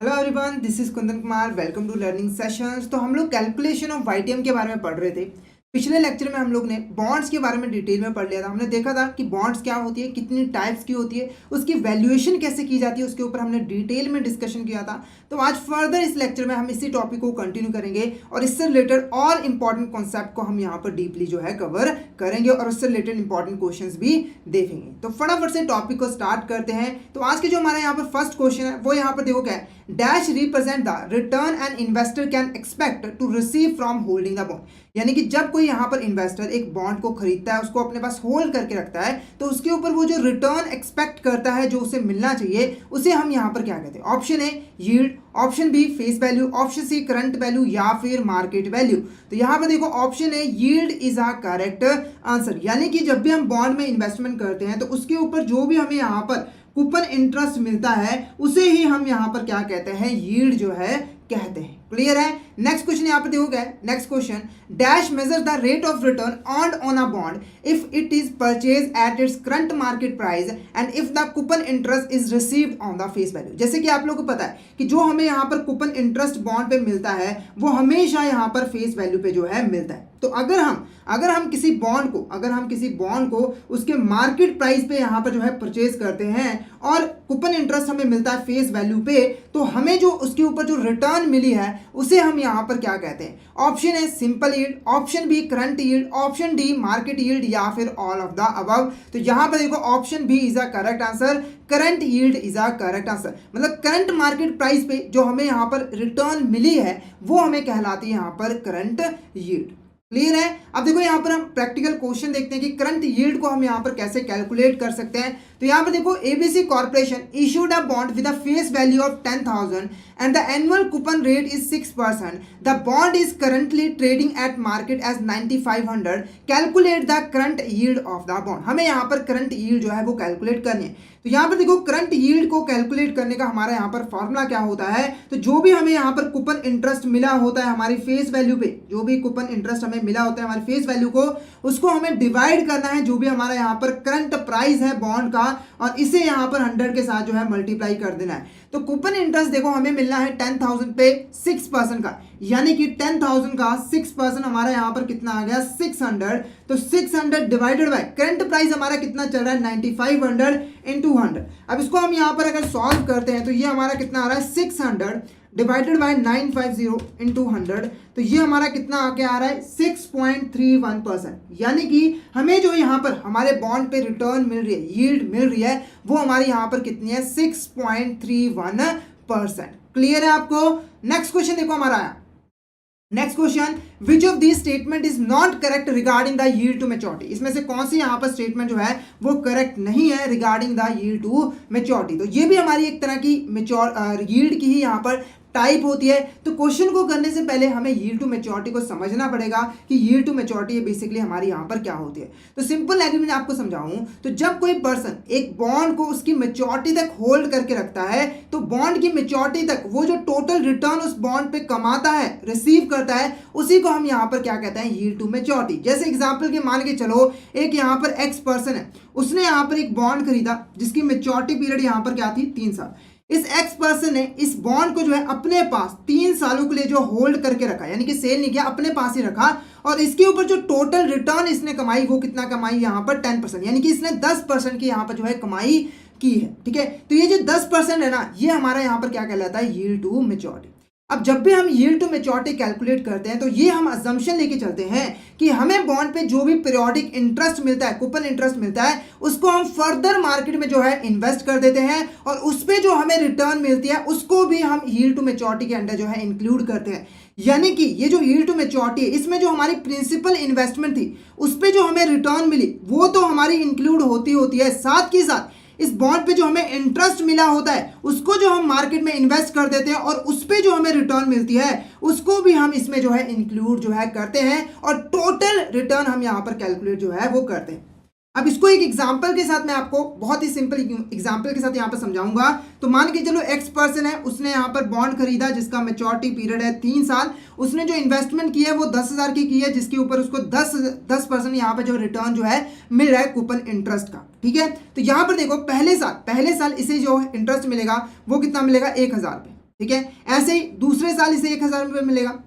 Hello everyone, this is Kundan Kumar. Welcome to learning sessions. तो हम लोग कैलकुलेशन ऑफ वाईटीएम के बारे में पढ़ रहे थे। पिछले लेक्चर में हम लोग ने बॉन्ड्स के बारे में डिटेल में पढ़ लिया था। हमने देखा था कि बॉन्ड्स क्या होती है, कितनी टाइप्स की होती है, उसकी वैल्यूएशन कैसे की जाती है, उसके ऊपर हमने डिटेल में डिस्कशन किया था। तो आज फर्दर इस लेक्चर में हम इसी टॉपिक को कंटिन्यू करेंगे और इससे रिलेटेड और इंपॉर्टेंट कॉन्सेप्ट को हम यहाँ पर डीपली जो है कवर करेंगे और उससे रिलेटेड इंपॉर्टेंट क्वेश्चंस भी देखेंगे। तो फटाफट से टॉपिक को स्टार्ट करते हैं। तो आज के जो हमारा यहाँ पर फर्स्ट क्वेश्चन है वो यहाँ पर देखो क्या है, dash represent the return an investor can expect to receive from holding the bond. यानी कि जब कोई यहाँ पर इन्वेस्टर एक बॉन्ड को खरीदता है, उसको अपने पास होल्ड करके रखता है, तो उसके ऊपर वो जो रिटर्न एक्सपेक्ट करता है, जो उसे मिलना चाहिए, उसे हम यहाँ पर क्या कहते हैं। Option A yield, option B face value, option C current value या फिर मार्केट वैल्यू। तो यहाँ पर देखो option A yield is a correct answer. यानी कि जब भी हम बॉन्ड में इन्वेस्टमेंट करते हैं तो उसके ऊपर जो भी हमें यहाँ पर कूपन इंटरेस्ट मिलता है उसे ही हम यहाँ पर क्या कहते हैं, यील्ड जो है कहते हैं। क्लियर है। नेक्स्ट क्वेश्चन यहाँ पे देखोगे, next question, dash measure the rate of return earned on a bond if it is purchase at its current market price and if the coupon interest is received on the face value. जैसे कि आप लोगों को पता है कि जो हमें यहाँ पर कूपन इंटरेस्ट बॉन्ड पे मिलता है वो हमेशा यहाँ पर फेस वैल्यू पे जो है मिलता है। तो अगर हम किसी बॉन्ड को उसके मार्केट प्राइस पे यहाँ पर जो है परचेज करते हैं और कूपन इंटरेस्ट हमें मिलता है फेस वैल्यू पे, तो हमें जो उसके ऊपर जो रिटर्न मिली है उसे हम यहाँ पर क्या कहते हैं। Option A simple yield, option B current yield, option D market yield या फिर ऑल ऑफ द अबव। तो यहाँ पर देखो option B is a correct answer, current yield is a correct answer. मतलब करंट मार्केट प्राइस पे जो हमें यहाँ पर रिटर्न मिली है वो हमें कहलाती है यहाँ पर करंट यील्ड। क्लियर है। अब देखो यहाँ पर हम प्रैक्टिकल क्वेश्चन देखते हैं कि करंट यील्ड को हम यहाँ पर कैसे कैलकुलेट कर सकते हैं। तो यहाँ पर देखो ABC corporation issued a bond with a face value of 10,000 and the annual coupon rate is 6%. The bond is currently trading at market as 9,500. Calculate the current yield of the bond. हमें यहाँ पर current yield जो है वो calculate करनी है। तो यहाँ पर देखो करंट यील्ड को कैलकुलेट करने का हमारा यहाँ पर फॉर्मूला क्या होता है। तो जो भी हमें यहाँ पर कूपन इंटरेस्ट मिला होता है हमारी फेस वैल्यू पे, जो भी कूपन इंटरेस्ट हमें मिला होता है हमारी फेस वैल्यू को, उसको हमें डिवाइड करना है जो भी हमारा यहाँ पर करंट प्राइस है बॉन्ड का, और इसे यहाँ पर 100 के साथ जो है मल्टीप्लाई कर देना है। तो कूपन इंटरेस्ट देखो हमें मिलना है 10,000 पे 6% का, यानी कि 10,000 का 6% हमारा यहाँ पर कितना आ गया 600। तो 600 डिवाइडेड बाय करंट प्राइस हमारा कितना चल रहा है 9,500 इंटू 100। अब इसको हम यहाँ पर अगर सॉल्व करते हैं तो ये हमारा कितना आ रहा है 600 डिवाइडेड बाय 950 इंटू 100। तो ये हमारा कितना आके आ रहा है 6.31%। यानी कि हमें जो यहाँ पर हमारे बॉन्ड पे रिटर्न मिल रही है, यील्ड मिल रही है, वो हमारी यहाँ पर कितनी है 6.31%। क्लियर है आपको। नेक्स्ट क्वेश्चन देखो हमारा आया, next question, which of this statement is not correct regarding the yield to maturity. इसमें से कौन सी यहाँ पर स्टेटमेंट जो है वो करेक्ट नहीं है regarding the yield to maturity. तो ये भी हमारी एक तरह की यील्ड की ही यहाँ पर टाइप होती है। तो क्वेश्चन को करने से पहले हमें यील्ड टू मैच्योरिटी को समझना पड़ेगा कि यील्ड टू मैच्योरिटी बेसिकली हमारी यहाँ पर क्या होती है। तो सिंपल लैंग्वेज में आपको समझाऊं तो जब कोई पर्सन एक बॉन्ड को उसकी मैच्योरिटी तक होल्ड करके रखता है, तो बॉन्ड की मैच्योरिटी तक वो जो टोटल रिटर्न उस बॉन्ड पे कमाता है, रिसीव करता है, उसी को हम यहाँ पर क्या कहते हैं, यील्ड टू मैच्योरिटी। जैसे एग्जाम्पल के मान के चलो एक यहाँ पर एक्स पर्सन है, उसने यहाँ पर एक बॉन्ड खरीदा जिसकी मैच्योरिटी पीरियड यहाँ पर क्या थी 3 साल। इस एक्स पर्सन ने इस बॉन्ड को जो है अपने पास 3 सालों के लिए जो होल्ड करके रखा, यानी कि सेल नहीं किया, अपने पास ही रखा, और इसके ऊपर जो टोटल रिटर्न इसने कमाई वो कितना कमाई यहाँ पर 10%, यानी कि इसने 10% की यहाँ पर जो है कमाई की है। ठीक है। तो ये जो 10% है ना, ये हमारा यहाँ पर क्या कहलाता है, यील्ड टू मैच्योरिटी। अब जब भी हम यील्ड टू मैच्योरिटी कैलकुलेट करते हैं तो ये हम अजम्पशन लेके चलते हैं कि हमें बॉन्ड पे जो भी पीरियोडिक इंटरेस्ट मिलता है, कूपन इंटरेस्ट मिलता है, उसको हम फर्दर मार्केट में जो है इन्वेस्ट कर देते हैं और उस पे जो हमें रिटर्न मिलती है उसको भी हम यील्ड टू मैच्योरिटी के अंडर जो है इंक्लूड करते हैं। यानी कि ये जो यील्ड टू मैच्योरिटी है, इसमें जो हमारी प्रिंसिपल इन्वेस्टमेंट थी उस पे जो हमें रिटर्न मिली वो तो हमारी इंक्लूड होती है, साथ के साथ इस बॉन्ड पे जो हमें इंटरेस्ट मिला होता है उसको जो हम मार्केट में इन्वेस्ट कर देते हैं और उस पे जो हमें रिटर्न मिलती है उसको भी हम इसमें जो है इंक्लूड जो है करते हैं और टोटल रिटर्न हम यहाँ पर कैलकुलेट जो है वो करते हैं। अब इसको एक एग्जाम्पल के साथ मैं आपको बहुत ही सिंपल एग्जाम्पल के साथ यहाँ पर समझाऊंगा। तो मान के चलो एक्स पर्सन है, उसने यहाँ पर बॉन्ड खरीदा जिसका मैच्योरिटी पीरियड है 3 साल। उसने जो इन्वेस्टमेंट की है वो 10,000 की है, जिसके ऊपर उसको 10% यहाँ पर जो रिटर्न जो है मिल रहा है कूपन इंटरेस्ट का। ठीक है। तो यहाँ पर देखो पहले साल इसे जो इंटरेस्ट मिलेगा वो कितना मिलेगा 1,000 पे। ठीक है। ऐसे ही दूसरे साल इसे 1,000 रुपये मिलेगा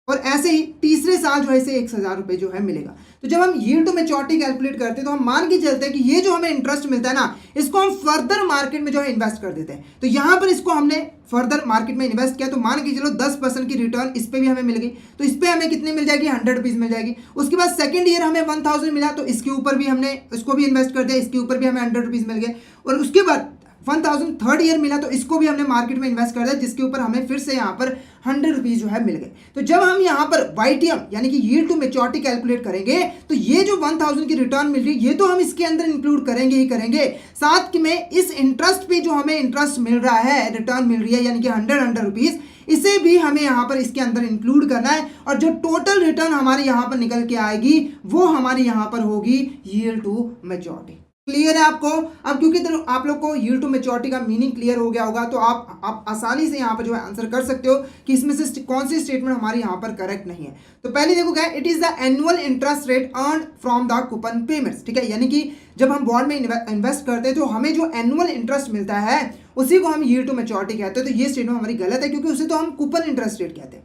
और ऐसे ही तीसरे साल जो है इसे 1,000 रुपये जो है मिलेगा। तो जब हम यील्ड टू मैच्योरिटी कैलकुलेट करते हैं तो हम मान के चलते हैं कि ये जो हमें इंटरेस्ट मिलता है ना, इसको हम फर्दर मार्केट में जो है इन्वेस्ट कर देते हैं। तो यहाँ पर इसको हमने फर्दर मार्केट में इन्वेस्ट किया तो मान के चलो 10% की रिटर्न इस पे भी हमें मिल गई। तो इस पे हमें कितनी मिल जाएगी, 100 रुपीज़ मिल जाएगी। उसके बाद सेकंड ईयर हमें 1000 मिला तो इसके ऊपर भी हमने इसको भी इन्वेस्ट कर दिया, इसके ऊपर भी हमें 100 रुपीज़ मिल गए। और उसके बाद 1000 थर्ड ईयर मिला तो इसको भी हमने मार्केट में इन्वेस्ट कर दिया, जिसके ऊपर हमें फिर से यहाँ पर 100 रुपीज़ जो है मिल गए। तो जब हम यहाँ पर YTM यानी कि यील्ड टू मैच्योरिटी कैलकुलेट करेंगे तो ये जो 1000 की रिटर्न मिल रही है ये तो हम इसके अंदर इंक्लूड करेंगे ही करेंगे, साथ में इस इंटरेस्ट पे जो हमें इंटरेस्ट मिल रहा है, रिटर्न मिल रही है यानी कि 100 रुपीज़, इसे भी हमें यहाँ पर इसके अंदर इंक्लूड करना है। और जो टोटल रिटर्न हमारे यहाँ पर निकल के आएगी वो हमारी यहाँ पर होगी यील्ड टू मैच्योरिटी। क्लियर है आपको? अब क्योंकि तो आप लोग को यील्ड टू मैच्योरिटी का मीनिंग क्लियर हो गया होगा तो आप आसानी से यहाँ पर जो है आंसर कर सकते हो कि इसमें से कौन सी स्टेटमेंट हमारी यहाँ पर करेक्ट नहीं है। तो पहले देखो क्या, it is the annual interest rate earn from the coupon payments. ठीक है, यानी कि जब हम बॉन्ड में इन्वेस्ट करते हैं तो हमें जो एनुअल इंटरेस्ट मिलता है उसी को हम यील्ड टू मैच्योरिटी कहते हैं। तो ये स्टेटमेंट हमारी गलत है क्योंकि उसे तो हम कूपन इंटरेस्ट रेट कहते हैं।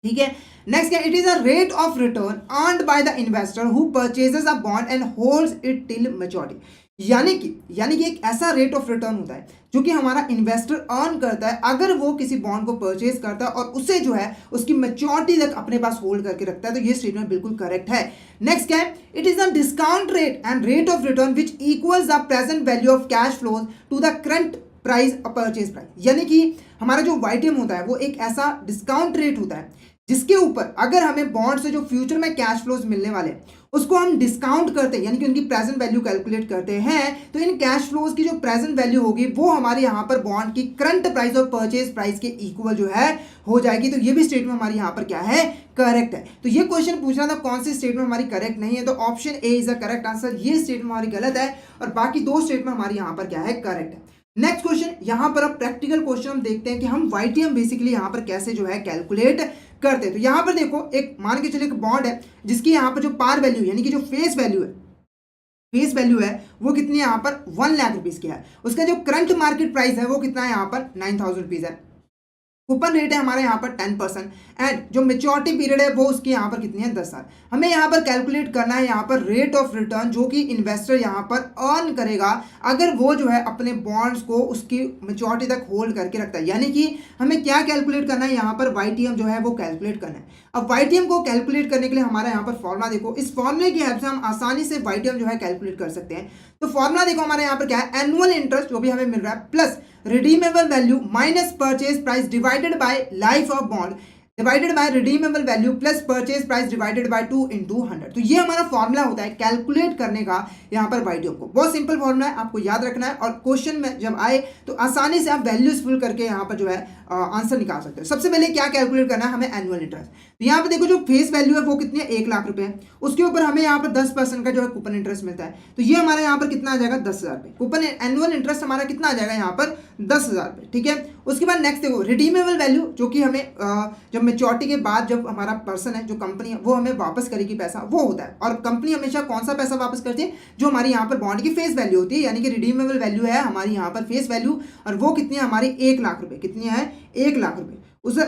ठीक है, नेक्स्ट क्या, it is a rate of return earned by the investor who purchases a bond and holds it till maturity. यानी कि एक ऐसा रेट ऑफ रिटर्न होता है जो कि हमारा इन्वेस्टर अर्न करता है अगर वो किसी बॉन्ड को परचेज करता है और उसे जो है उसकी मैच्योरिटी तक अपने पास होल्ड करके रखता है। तो ये स्टेटमेंट बिल्कुल करेक्ट है। नेक्स्ट क्या है, it is a discount rate and rate of return which equals the present value of cash flows to the current price purchase price. यानी कि हमारा जो YTM होता है वो एक ऐसा डिस्काउंट रेट होता है जिसके ऊपर अगर हमें बॉन्ड से जो फ्यूचर में कैश फ्लोज मिलने वाले उसको हम डिस्काउंट करते हैं यानी कि उनकी प्रेजेंट वैल्यू कैलकुलेट करते हैं तो इन कैश फ्लोज की जो प्रेजेंट वैल्यू होगी वो हमारे यहाँ पर बॉन्ड की करंट प्राइस और परचेज प्राइस के इक्वल जो है हो जाएगी। तो ये भी स्टेटमेंट हमारी यहाँ पर क्या है, करेक्ट है। तो ये क्वेश्चन पूछना था कौन सी स्टेटमेंट हमारी करेक्ट नहीं है, तो option A is the correct answer. ये स्टेटमेंट हमारी गलत है और बाकी दो स्टेटमेंट हमारी यहाँ पर क्या है, करेक्ट है। नेक्स्ट क्वेश्चन, यहाँ पर अब प्रैक्टिकल क्वेश्चन हम देखते हैं कि हम YTM बेसिकली यहाँ पर कैसे जो है कैलकुलेट करते हैं। तो यहाँ पर देखो एक मान के चलिए एक बॉन्ड है जिसकी यहाँ पर जो पार वैल्यू यानी कि जो फेस वैल्यू है वो कितनी है यहाँ पर 1 लाख रुपीज़ की है। उसका जो करंट मार्केट प्राइस है वो कितना है यहाँ पर 9,000 रुपीज़ है। कूपन रेट है हमारे यहाँ पर 10% एंड जो मेच्योरिटी पीरियड है वो उसकी यहाँ पर कितनी है, 10 साल। हमें यहाँ पर कैलकुलेट करना है यहाँ पर रेट ऑफ रिटर्न जो कि इन्वेस्टर यहाँ पर अर्न करेगा अगर वो जो है अपने बॉन्ड्स को उसकी मेच्योरिटी तक होल्ड करके रखता है। यानी कि हमें क्या कैलकुलेट करना है यहाँ पर, YTM जो है वो कैलकुलेट करना है। अब YTM को कैलकुलेट करने के लिए हमारा यहाँ पर फॉर्मूला देखो, इस फॉर्मूले की हेल्प से हम आसानी से YTM जो है कैलकुलेट कर सकते हैं। तो फॉर्मूला देखो हमारे यहाँ पर क्या है, एनुअल इंटरेस्ट जो भी हमें मिल रहा है plus redeemable value minus purchase price divided by life of bond divided by redeemable value plus purchase price divided by 2 into 100। तो ये हमारा फॉर्मूला होता है कैलकुलेट करने का यहाँ पर YTM को। बहुत सिंपल फॉर्मूला है, आपको याद रखना है और क्वेश्चन में जब आए तो आसानी से आप वैल्यूज फुल करके यहाँ पर जो है आंसर निकाल सकते हो। सबसे पहले क्या कैलकुलेट करना है हमें, एनुअल इंटरेस्ट। तो यहाँ पर देखो जो फेस वैल्यू है वो कितनी है, 1 लाख रुपए है। उसके ऊपर हमें यहाँ पर 10% का जो है कूपन इंटरेस्ट मिलता है। तो ये हमारे यहाँ पर कितना आ जाएगा, 10,000 रुपये। कूपन एनुअल इंटरेस्ट हमारा कितना आ जाएगा यहाँ पर, 10,000 रुपये। ठीक है, उसके बाद नेक्स्ट देखो रिडीमेबल वैल्यू जो कि हमें जब मेच्योरिटी के बाद जब हमारा पर्सन है जो कंपनी है वो हमें वापस करेगी पैसा, वो होता है। और कंपनी हमेशा कौन सा पैसा वापस करती है, जो हमारी यहाँ पर बॉन्ड की फेस वैल्यू होती है, यानी कि रिडीमेबल वैल्यू है हमारी यहाँ पर फेस वैल्यू और वो कितनी है हमारी 1 लाख रुपए। कितनी है, 1 लाख रुपए।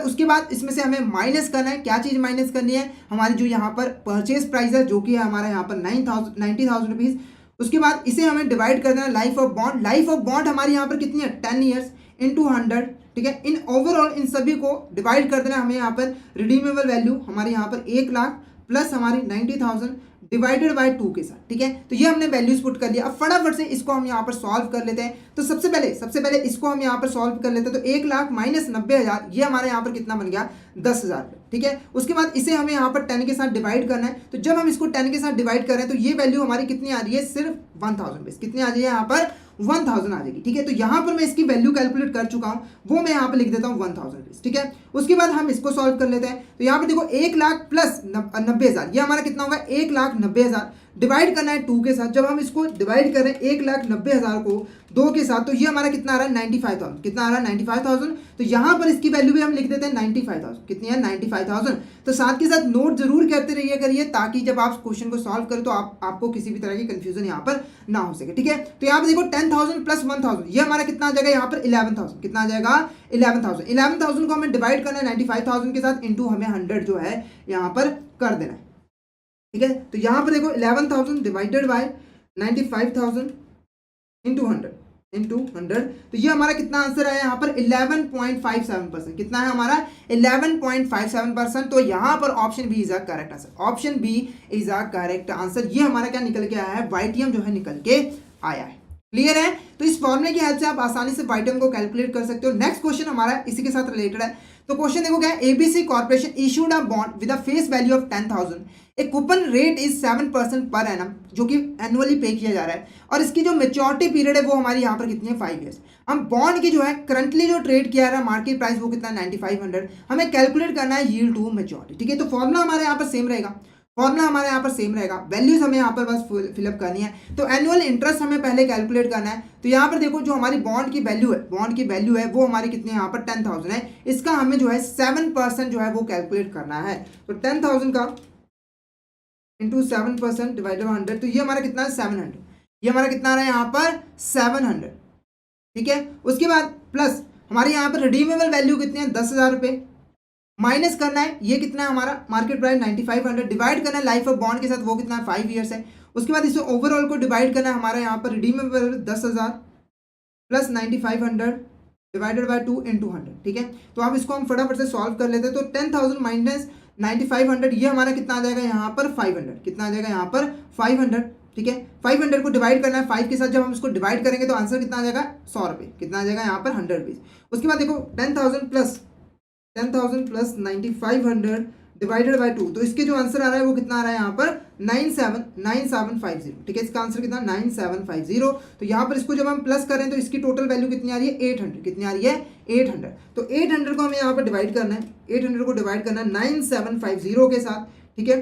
उसके बाद इसमें से हमें माइनस करना है, क्या चीज़ माइनस करनी है, हमारी जो यहाँ पर परचेज प्राइस है जो कि है हमारा यहाँ पर 90,000 रुपीज़। उसके बाद इसे हमें डिवाइड कर देना life of bond. Life of bond हमारी यहाँ पर कितनी है, 10 ईयर्स into 100। ठीक है, इन ओवरऑल इन सभी को डिवाइड कर देना हमें यहाँ पर रिडीमेबल वैल्यू हमारे यहाँ पर 1 लाख प्लस हमारी 90,000 डिवाइडेड बाय 2 के साथ। ठीक है, तो ये हमने वैल्यूज पुट कर लिया। अब फटाफट से इसको हम यहाँ पर सॉल्व कर लेते हैं। तो सबसे पहले इसको हम यहाँ पर सॉल्व कर लेते हैं। तो 1 लाख माइनस 90,000 ये हमारे यहाँ पर कितना बन गया, 10,000 रुपये। ठीक है, उसके बाद इसे हमें यहाँ पर 10 के साथ डिवाइड करना है। तो जब हम इसको 10 के साथ डिवाइड कर रहे हैं तो ये वैल्यू हमारी कितनी आ रही है, सिर्फ 1000 रुपीज़। कितनी आ रही है यहाँ पर, 1000 आ जाएगी। ठीक है, तो यहाँ पर मैं इसकी वैल्यू कैलकुलेट कर चुका हूँ, वो मैं यहाँ पर लिख देता हूँ 1000 रुपीज़। ठीक है, उसके बाद हम इसको सॉल्व कर लेते हैं। तो यहाँ पर देखो 1 लाख प्लस 90,000, ये हमारा कितना होगा 1,90,000 डिवाइड करना है 2 के साथ। जब हम इसको डिवाइड करें 1,90,000 को 2 के साथ, तो ये हमारा कितना आ रहा है 95,000। कितना आ रहा है 95,000। तो यहाँ पर इसकी वैल्यू भी हम लिख देते हैं 95,000। कितनी है 95,000। तो साथ के साथ नोट जरूर करते रहिए करिए, ताकि जब आप क्वेश्चन को सॉल्व करें तो आपको किसी भी तरह की कंफ्यूजन यहाँ पर ना हो सके। ठीक है, तो यहाँ पर देखो 10,000 प्लस 1,000, ये हमारा कितना आ जाएगा यहाँ पर 11,000। कितना आ जाएगा 11,000। 11,000 को हमें डिवाइड करना है 95,000 के साथ, इंटू हमें 100 जो है यहाँ पर कर देना है। ठीक है, तो यहाँ पर देखो 11,000 डिवाइडेड बाय 95,000 इंटू 100, तो ये हमारा कितना आंसर है यहाँ पर 11.57%। कितना है हमारा 11.57%। तो यहाँ पर option B is a correct answer. Option B is a correct answer. ये हमारा क्या निकल के आया है, वाईटीएम जो है निकल के आया है। क्लियर है, तो इस फॉर्मूले की हेल्प से आप आसानी से वाईटीएम को कैलकुलेट कर सकते हो। नेक्स्ट क्वेश्चन हमारा इसी के साथ रिलेटेड है। तो क्वेश्चन देखो क्या है, ABC corporation issued a bond with a face value of 10,000, A coupon rate is 7% per annum, जो कि एनुअली पे किया जा रहा है, और इसकी जो मेच्योरिटी पीरियड है वो हमारी यहाँ पर कितनी है 5 ईयर्स। हम बॉन्ड की जो है करंटली जो ट्रेड किया रहा है मार्केट प्राइस वो कितना 9500, हमें कैलकुलेट करना है यील्ड टू मेच्योरिटी। ठीक है, तो फॉर्मूला हमारे यहाँ पर सेम रहेगा, वैल्यूज हमें यहाँ पर बस फिलअप करनी है। तो एनुअल इंटरेस्ट हमें पहले कैलकुलेट करना है। तो यहाँ पर देखो जो हमारी बॉन्ड की वैल्यू है वो हमारी कितनी यहाँ पर 10,000 है, इसका हमें जो है 7% जो है वो कैलकुलेट करना है। तो 10,000 का इंटू 7% डिवाइडेड बाय 100, तो ये हमारा कितना है 700। ये हमारा कितना आ रहा है यहाँ पर 700। ठीक है, उसके बाद प्लस हमारे यहाँ पर रिडीमेबल वैल्यू कितनी है 10,000 रुपये, माइनस करना है ये कितना है हमारा मार्केट प्राइस 9500, डिवाइड करना है लाइफ ऑफ बॉन्ड के साथ वो कितना है 5 ईयर्स है। उसके बाद इसे ओवरऑल को डिवाइड करना है, हमारा यहाँ पर redeemable 10,000 plus 9500 divided by 2 into 100। ठीक है, तो आप इसको हम फटाफट से सॉल्व कर लेते हैं। तो 10,000 माइनस 9500, ये हमारा कितना आ जाएगा यहाँ पर 500। कितना आ जाएगा यहाँ पर 500। ठीक है, 500 को डिवाइड करना है 5 के साथ, जब हम इसको डिवाइड करेंगे तो आंसर कितना आ जाएगा 100 रुपये। कितना आ जाएगा यहाँ पर 100 रुपीज़। उसके बाद देखो 10,000 प्लस 9500 डिवाइडेड बाय 2, तो इसके जो आंसर आ रहा है वो कितना आ रहा है यहाँ पर 9750। ठीक है, इसका आंसर कितना 9750। तो यहाँ पर इसको जब हम प्लस करें तो इसकी टोटल वैल्यू कितनी आ रही है 800। कितनी आ रही है 800। तो 800 को हमें यहाँ पर डिवाइड करना है, 800 को डिवाइड करना है 9750 के साथ। ठीक है,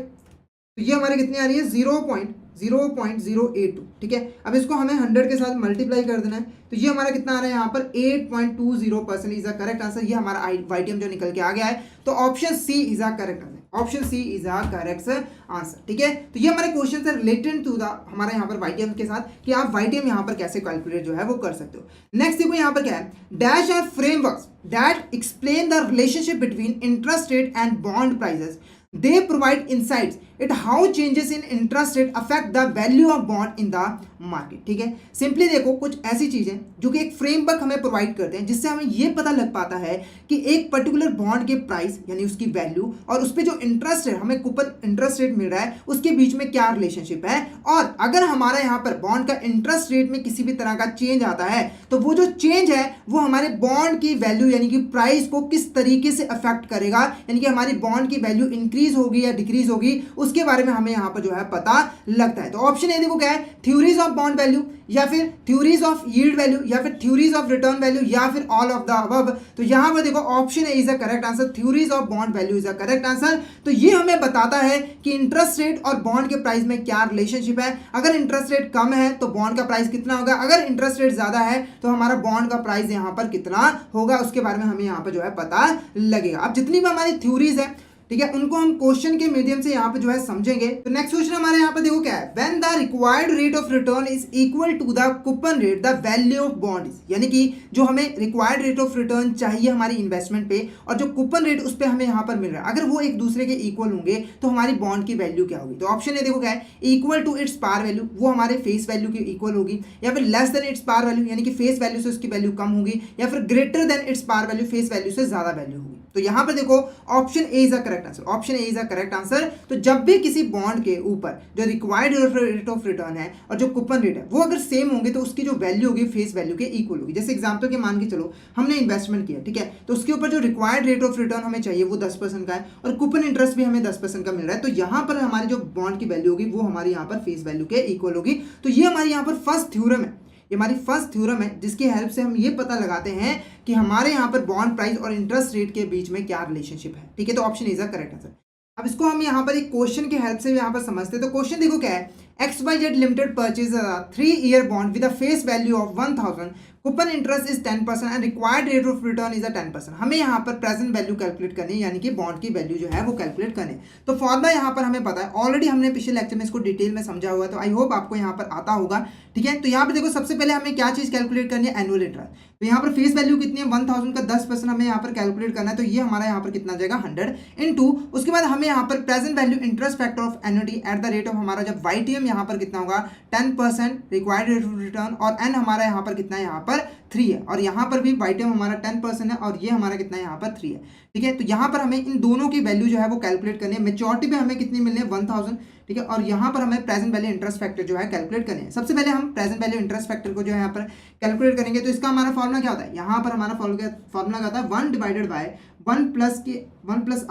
तो ये हमारी कितनी आ रही है 0.082। ठीक है, अब इसको हमें 100 के साथ मल्टीप्लाई कर देना है, तो ये हमारा कितना आ रहा है यहाँ पर 8.20% इज अ करेक्ट आंसर। ये हमारा वाईटीएम जो निकल के आ गया है। तो option C is a correct answer. Option C is a correct answer. ठीक है, तो ये हमारे क्वेश्चन से रिलेटेड टू द हमारा यहाँ पर वाईटीएम के साथ कि आप वाईटीएम यहाँ पर कैसे कैलकुलेट जो है वो कर सकते हो। नेक्स्ट देखो यहाँ पर क्या है, dash are frameworks that explain the relationship between interest rate and bond prices, they provide insights at how changes in interest rate affect the value of bond in the market। ठीक है, simply देखो कुछ ऐसी चीजें जो कि एक framework हमें प्रोवाइड करते हैं जिससे हमें ये पता लग पाता है कि एक पर्टिकुलर बॉन्ड के प्राइस यानी उसकी वैल्यू और उस पर जो इंटरेस्ट है हमें कूपन इंटरेस्ट रेट मिल रहा है उसके बीच में क्या रिलेशनशिप है। और अगर हमारा यहाँ पर बॉन्ड का इंटरेस्ट रेट में किसी भी तरह का चेंज आता है तो वो जो चेंज है वो हमारे बॉन्ड की वैल्यू यानी कि प्राइस को किस तरीके से अफेक्ट करेगा, यानी कि हमारी बॉन्ड की वैल्यू इंक्रीज होगी या डिक्रीज होगी, उसके बारे में हमें यहाँ पर जो है पता लगता है। तो ऑप्शन ए देखो क्या है, थ्योरीज ऑफ बॉन्ड वैल्यू या फिर थ्योरीज ऑफ यील्ड वैल्यू या फिर थ्योरीज ऑफ रिटर्न वैल्यू या फिर ऑल ऑफ द अबव। तो यहाँ पर देखो option A is a correct answer, theories of bond value is a correct answer. तो ये हमें बताता है कि इंटरेस्ट रेट और बॉन्ड के प्राइस में क्या रिलेशनशिप है। अगर इंटरेस्ट रेट कम है तो बॉन्ड का प्राइस कितना होगा, अगर इंटरेस्ट रेट ज्यादा है तो हमारा बॉन्ड का प्राइस यहाँ पर कितना होगा, उसके बारे में हमें यहाँ पर जो है पता लगेगा। अब जितनी भी हमारी थ्योरीज है ठीक है उनको हम क्वेश्चन के मीडियम से यहाँ पे जो है समझेंगे। तो नेक्स्ट क्वेश्चन हमारे यहाँ पे देखो क्या है, when the required rate of return is equal to the coupon rate the value of bond is, यानी कि जो हमें रिक्वायर्ड रेट ऑफ रिटर्न चाहिए हमारी इन्वेस्टमेंट पे और जो कूपन रेट उस पर हमें यहाँ पर मिल रहा है अगर वो एक दूसरे के इक्वल होंगे तो हमारी बॉन्ड की वैल्यू क्या होगी। तो ऑप्शन ए देखो क्या है, equal to its par value, वो हमारे फेस वैल्यू के इक्वल होगी, या फिर less than its par value यानी कि फेस वैल्यू से उसकी वैल्यू कम होगी, या फिर greater than its par value, face value से ज्यादा वैल्यू होगी। तो यहाँ पर देखो option A is a correct answer, option A is a correct answer. तो जब भी किसी बॉन्ड के ऊपर जो रिक्वायर्ड रेट ऑफ रिटर्न है और जो कूपन रेट है वो अगर सेम होंगे तो उसकी जो वैल्यू होगी फेस वैल्यू के इक्वल होगी। जैसे एग्जांपल के मान के चलो हमने इन्वेस्टमेंट किया ठीक है, तो उसके ऊपर जो रिक्वायर्ड रेट ऑफ रिटर्न हमें चाहिए वो 10% का है और कूपन इंटरेस्ट भी हमें 10% का मिल रहा है, तो यहाँ पर हमारी जो बॉन्ड की वैल्यू होगी वो हमारी यहाँ पर फेस वैल्यू के इक्वल होगी। तो ये हमारी यहाँ पर फर्स्ट थ्योरम है, ये हमारी फर्स्ट थ्योरम है जिसकी हेल्प से हम ये पता लगाते हैं कि हमारे यहाँ पर बॉन्ड प्राइस और इंटरेस्ट रेट के बीच में क्या रिलेशनशिप है। ठीक है, तो option is the correct answer. अब इसको हम यहाँ पर एक क्वेश्चन की हेल्प से यहाँ पर समझते हैं। तो क्वेश्चन देखो क्या है, XYZ limited purchase 3-year bond with a face value of 1000, coupon interest is 10% and required rate of return is 10%। हमें यहाँ पर प्रेजेंट वैल्यू कैलकुलेट करनी है, यानी कि बॉन्ड की वैल्यू जो है वो कैलकुलेट करनी है। तो फॉर्मूला यहाँ पर हमें पता है, ऑलरेडी हमने पिछले लेक्चर में इसको डिटेल में समझा हुआ है, तो आई होप आपको यहाँ पर आता होगा। ठीक है, तो यहाँ पर देखो सबसे पहले हमें क्या चीज़ कैलकुलेट करनी है, एनुअल इंटरेस्ट। तो यहाँ पर फेस वैल्यू कितनी है 1000 का 10% हमें यहाँ पर कैलकुलेट करना है, तो ये हमारा यहाँ पर कितना जाएगा 100 इंटू, उसके बाद हमें यहाँ पर present value interest factor of annuity at the rate of हमारा जब YTM यहाँ पर कितना होगा 10% रिक्वायर्ड रेट ऑफ रिटर्न, और एन हमारा यहाँ पर कितना है, यहाँ पर 3 है, और यहाँ पर भी YTM हमारा 10% है और ये हमारा कितना है यहाँ पर 3 है। ठीक है, तो यहाँ पर हमें इन दोनों की वैल्यू जो है वो कैलकुलेट करनी है। मेच्योरिटी पे हमें कितनी मिलनी है 1000। ठीक है, और यहाँ पर हमें प्रेजेंट वैल्यू इंटरेस्ट फैक्टर जो है कैलकुलेट करनी है। सबसे पहले हम प्रेजेंट वैल्यू इंटरेस्ट फैक्टर को जो है यहाँ पर कैलकुलेट करेंगे। तो इसका हमारा फॉर्मूला क्या होता है, यहाँ पर हमारा फॉर्मूला क्या होता है 1 डिवाइडेड बाय 1 प्लस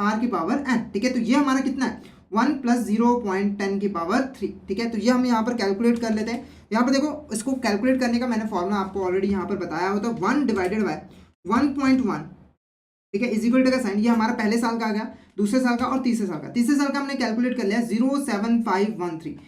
r की पावर n। ठीक है, तो ये हमारा कितना है 1 प्लस 0.10 की पावर 3। ठीक है, तो ये हम यहाँ पर कैलकुलेट कर लेते हैं। यहाँ पर देखो इसको कैलकुलेट करने का मैंने फॉर्मूला आपको ऑलरेडी यहाँ पर बताया हो, तो 1 डिवाइडेड बाय 1.1, ठीक है, इज इक्वल टू का साइन, ये हमारा पहले साल का आ गया, दूसरे साल का और तीसरे साल का। तीसरे साल का हमने कैलकुलेट कर लिया 07513।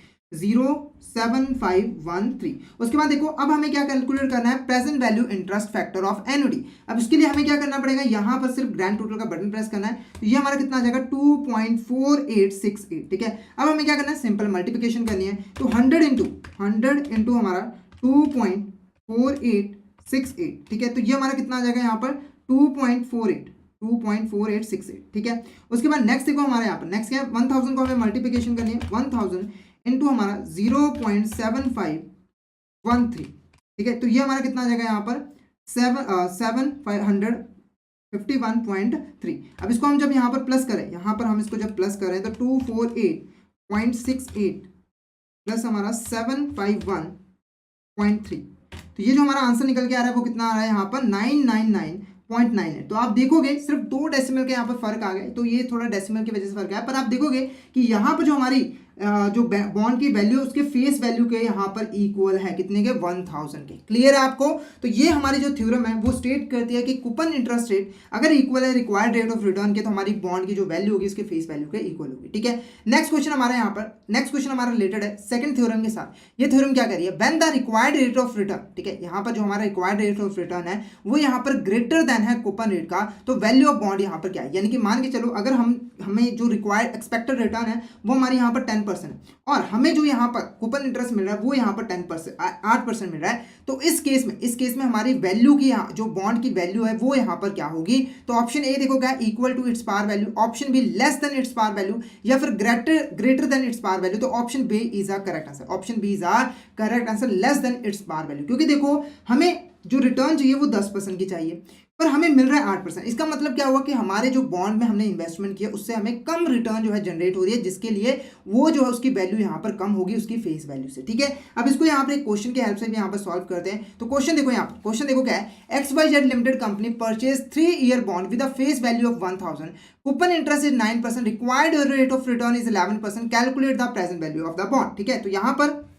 उसके बाद देखो अब हमें क्या कैलकुलेट करना है, present value interest factor of annuity. अब इसके लिए हमें क्या करना पड़ेगा, यहाँ पर सिर्फ ग्रैंड टोटल का बटन प्रेस करना है, तो ये हमारा कितना आ जाएगा 2.4868। ठीक है, अब हमें क्या करना है, सिंपल मल्टीप्लिकेशन करनी है। तो 100 इंटू हमारा 2.4868। ठीक है, तो ये हमारा कितना आ जाएगा यहाँ पर 2.4868। ठीक है, उसके बाद नेक्स्ट देखो हमारे यहाँ पर नेक्स्ट क्या है, 1000 को हमें मल्टीप्लिकेशन करनी है, 1000 इंटू हमारा 0.7513। ठीक है, तो ये हमारा कितना आ जाएगा यहाँ पर 751.3। अब इसको हम जब यहाँ पर प्लस करें, यहाँ पर हम इसको जब प्लस करें तो 248.68 प्लस हमारा 751.3, तो ये जो हमारा आंसर निकल के आ रहा है वो कितना आ रहा है यहाँ पर 999.98। तो आप देखोगे सिर्फ 2 डेसिमल के यहाँ पर फर्क आ गए, तो ये थोड़ा डेसिमल की वजह से फर्क आया, पर आप देखोगे कि यहाँ पर जो हमारी जो बॉन्ड की वैल्यू उसके फेस वैल्यू के यहाँ पर इक्वल है कितने के 1000 के। क्लियर है आपको। तो ये हमारी जो थ्योरम है वो स्टेट करती है कि कूपन इंटरेस्ट रेट अगर इक्वल है रिक्वायर्ड रेट ऑफ रिटर्न के, तो हमारी बॉन्ड की जो वैल्यू होगी उसके फेस वैल्यू के इक्वल होगी। ठीक है, नेक्स्ट क्वेश्चन हमारे यहाँ पर रिलेटेड है सेकंड थ्योरम के साथ। ये थ्योरम क्या करिए, when the required rate of return, ठीक है, यहाँ पर जो हमारा रिक्वायर्ड रेट ऑफ रिटर्न है वो यहाँ पर ग्रेटर देन है कूपन रेट का, तो वैल्यू ऑफ बॉन्ड यहाँ पर क्या है, यानी कि मान के चलो अगर हमें जो रिक्वायर्ड एक्सपेक्टेड रिटर्न है वो हमारे यहाँ पर 10% है और हमें जो यहाँ पर कूपन इंटरेस्ट मिल रहा है वो यहाँ पर 8% मिल रहा है, तो इस केस में हमारी वैल्यू की जो बॉन्ड की वैल्यू है वो यहाँ पर क्या होगी। तो ऑप्शन ए देखो क्या है, equal to its par value, option B less than its par value, या फिर greater than its par value. तो option B is a correct answer, option B is a correct answer, less than its par value. क्योंकि देखो हमें जो return चाहिए वो 10% की चाहिए पर हमें मिल रहा है 8%। इसका मतलब क्या हुआ कि हमारे जो बॉन्ड में हमने इन्वेस्टमेंट किया उससे हमें कम रिटर्न जो है जनरेट हो रही है, जिसके लिए वो जो है उसकी वैल्यू यहाँ पर कम होगी उसकी फेस वैल्यू से। ठीक है, अब इसको यहाँ पर एक क्वेश्चन की हेल्प से भी यहाँ पर सॉल्व करते हैं। तो क्वेश्चन देखो यहाँ पर, क्वेश्चन देखो क्या है, XYZ limited company purchase 3-year bond with a face value of 1000, coupon interest is 9%, required rate of return is 11%, calculate the present value of the bond. ठीक है, तो यहाँ पर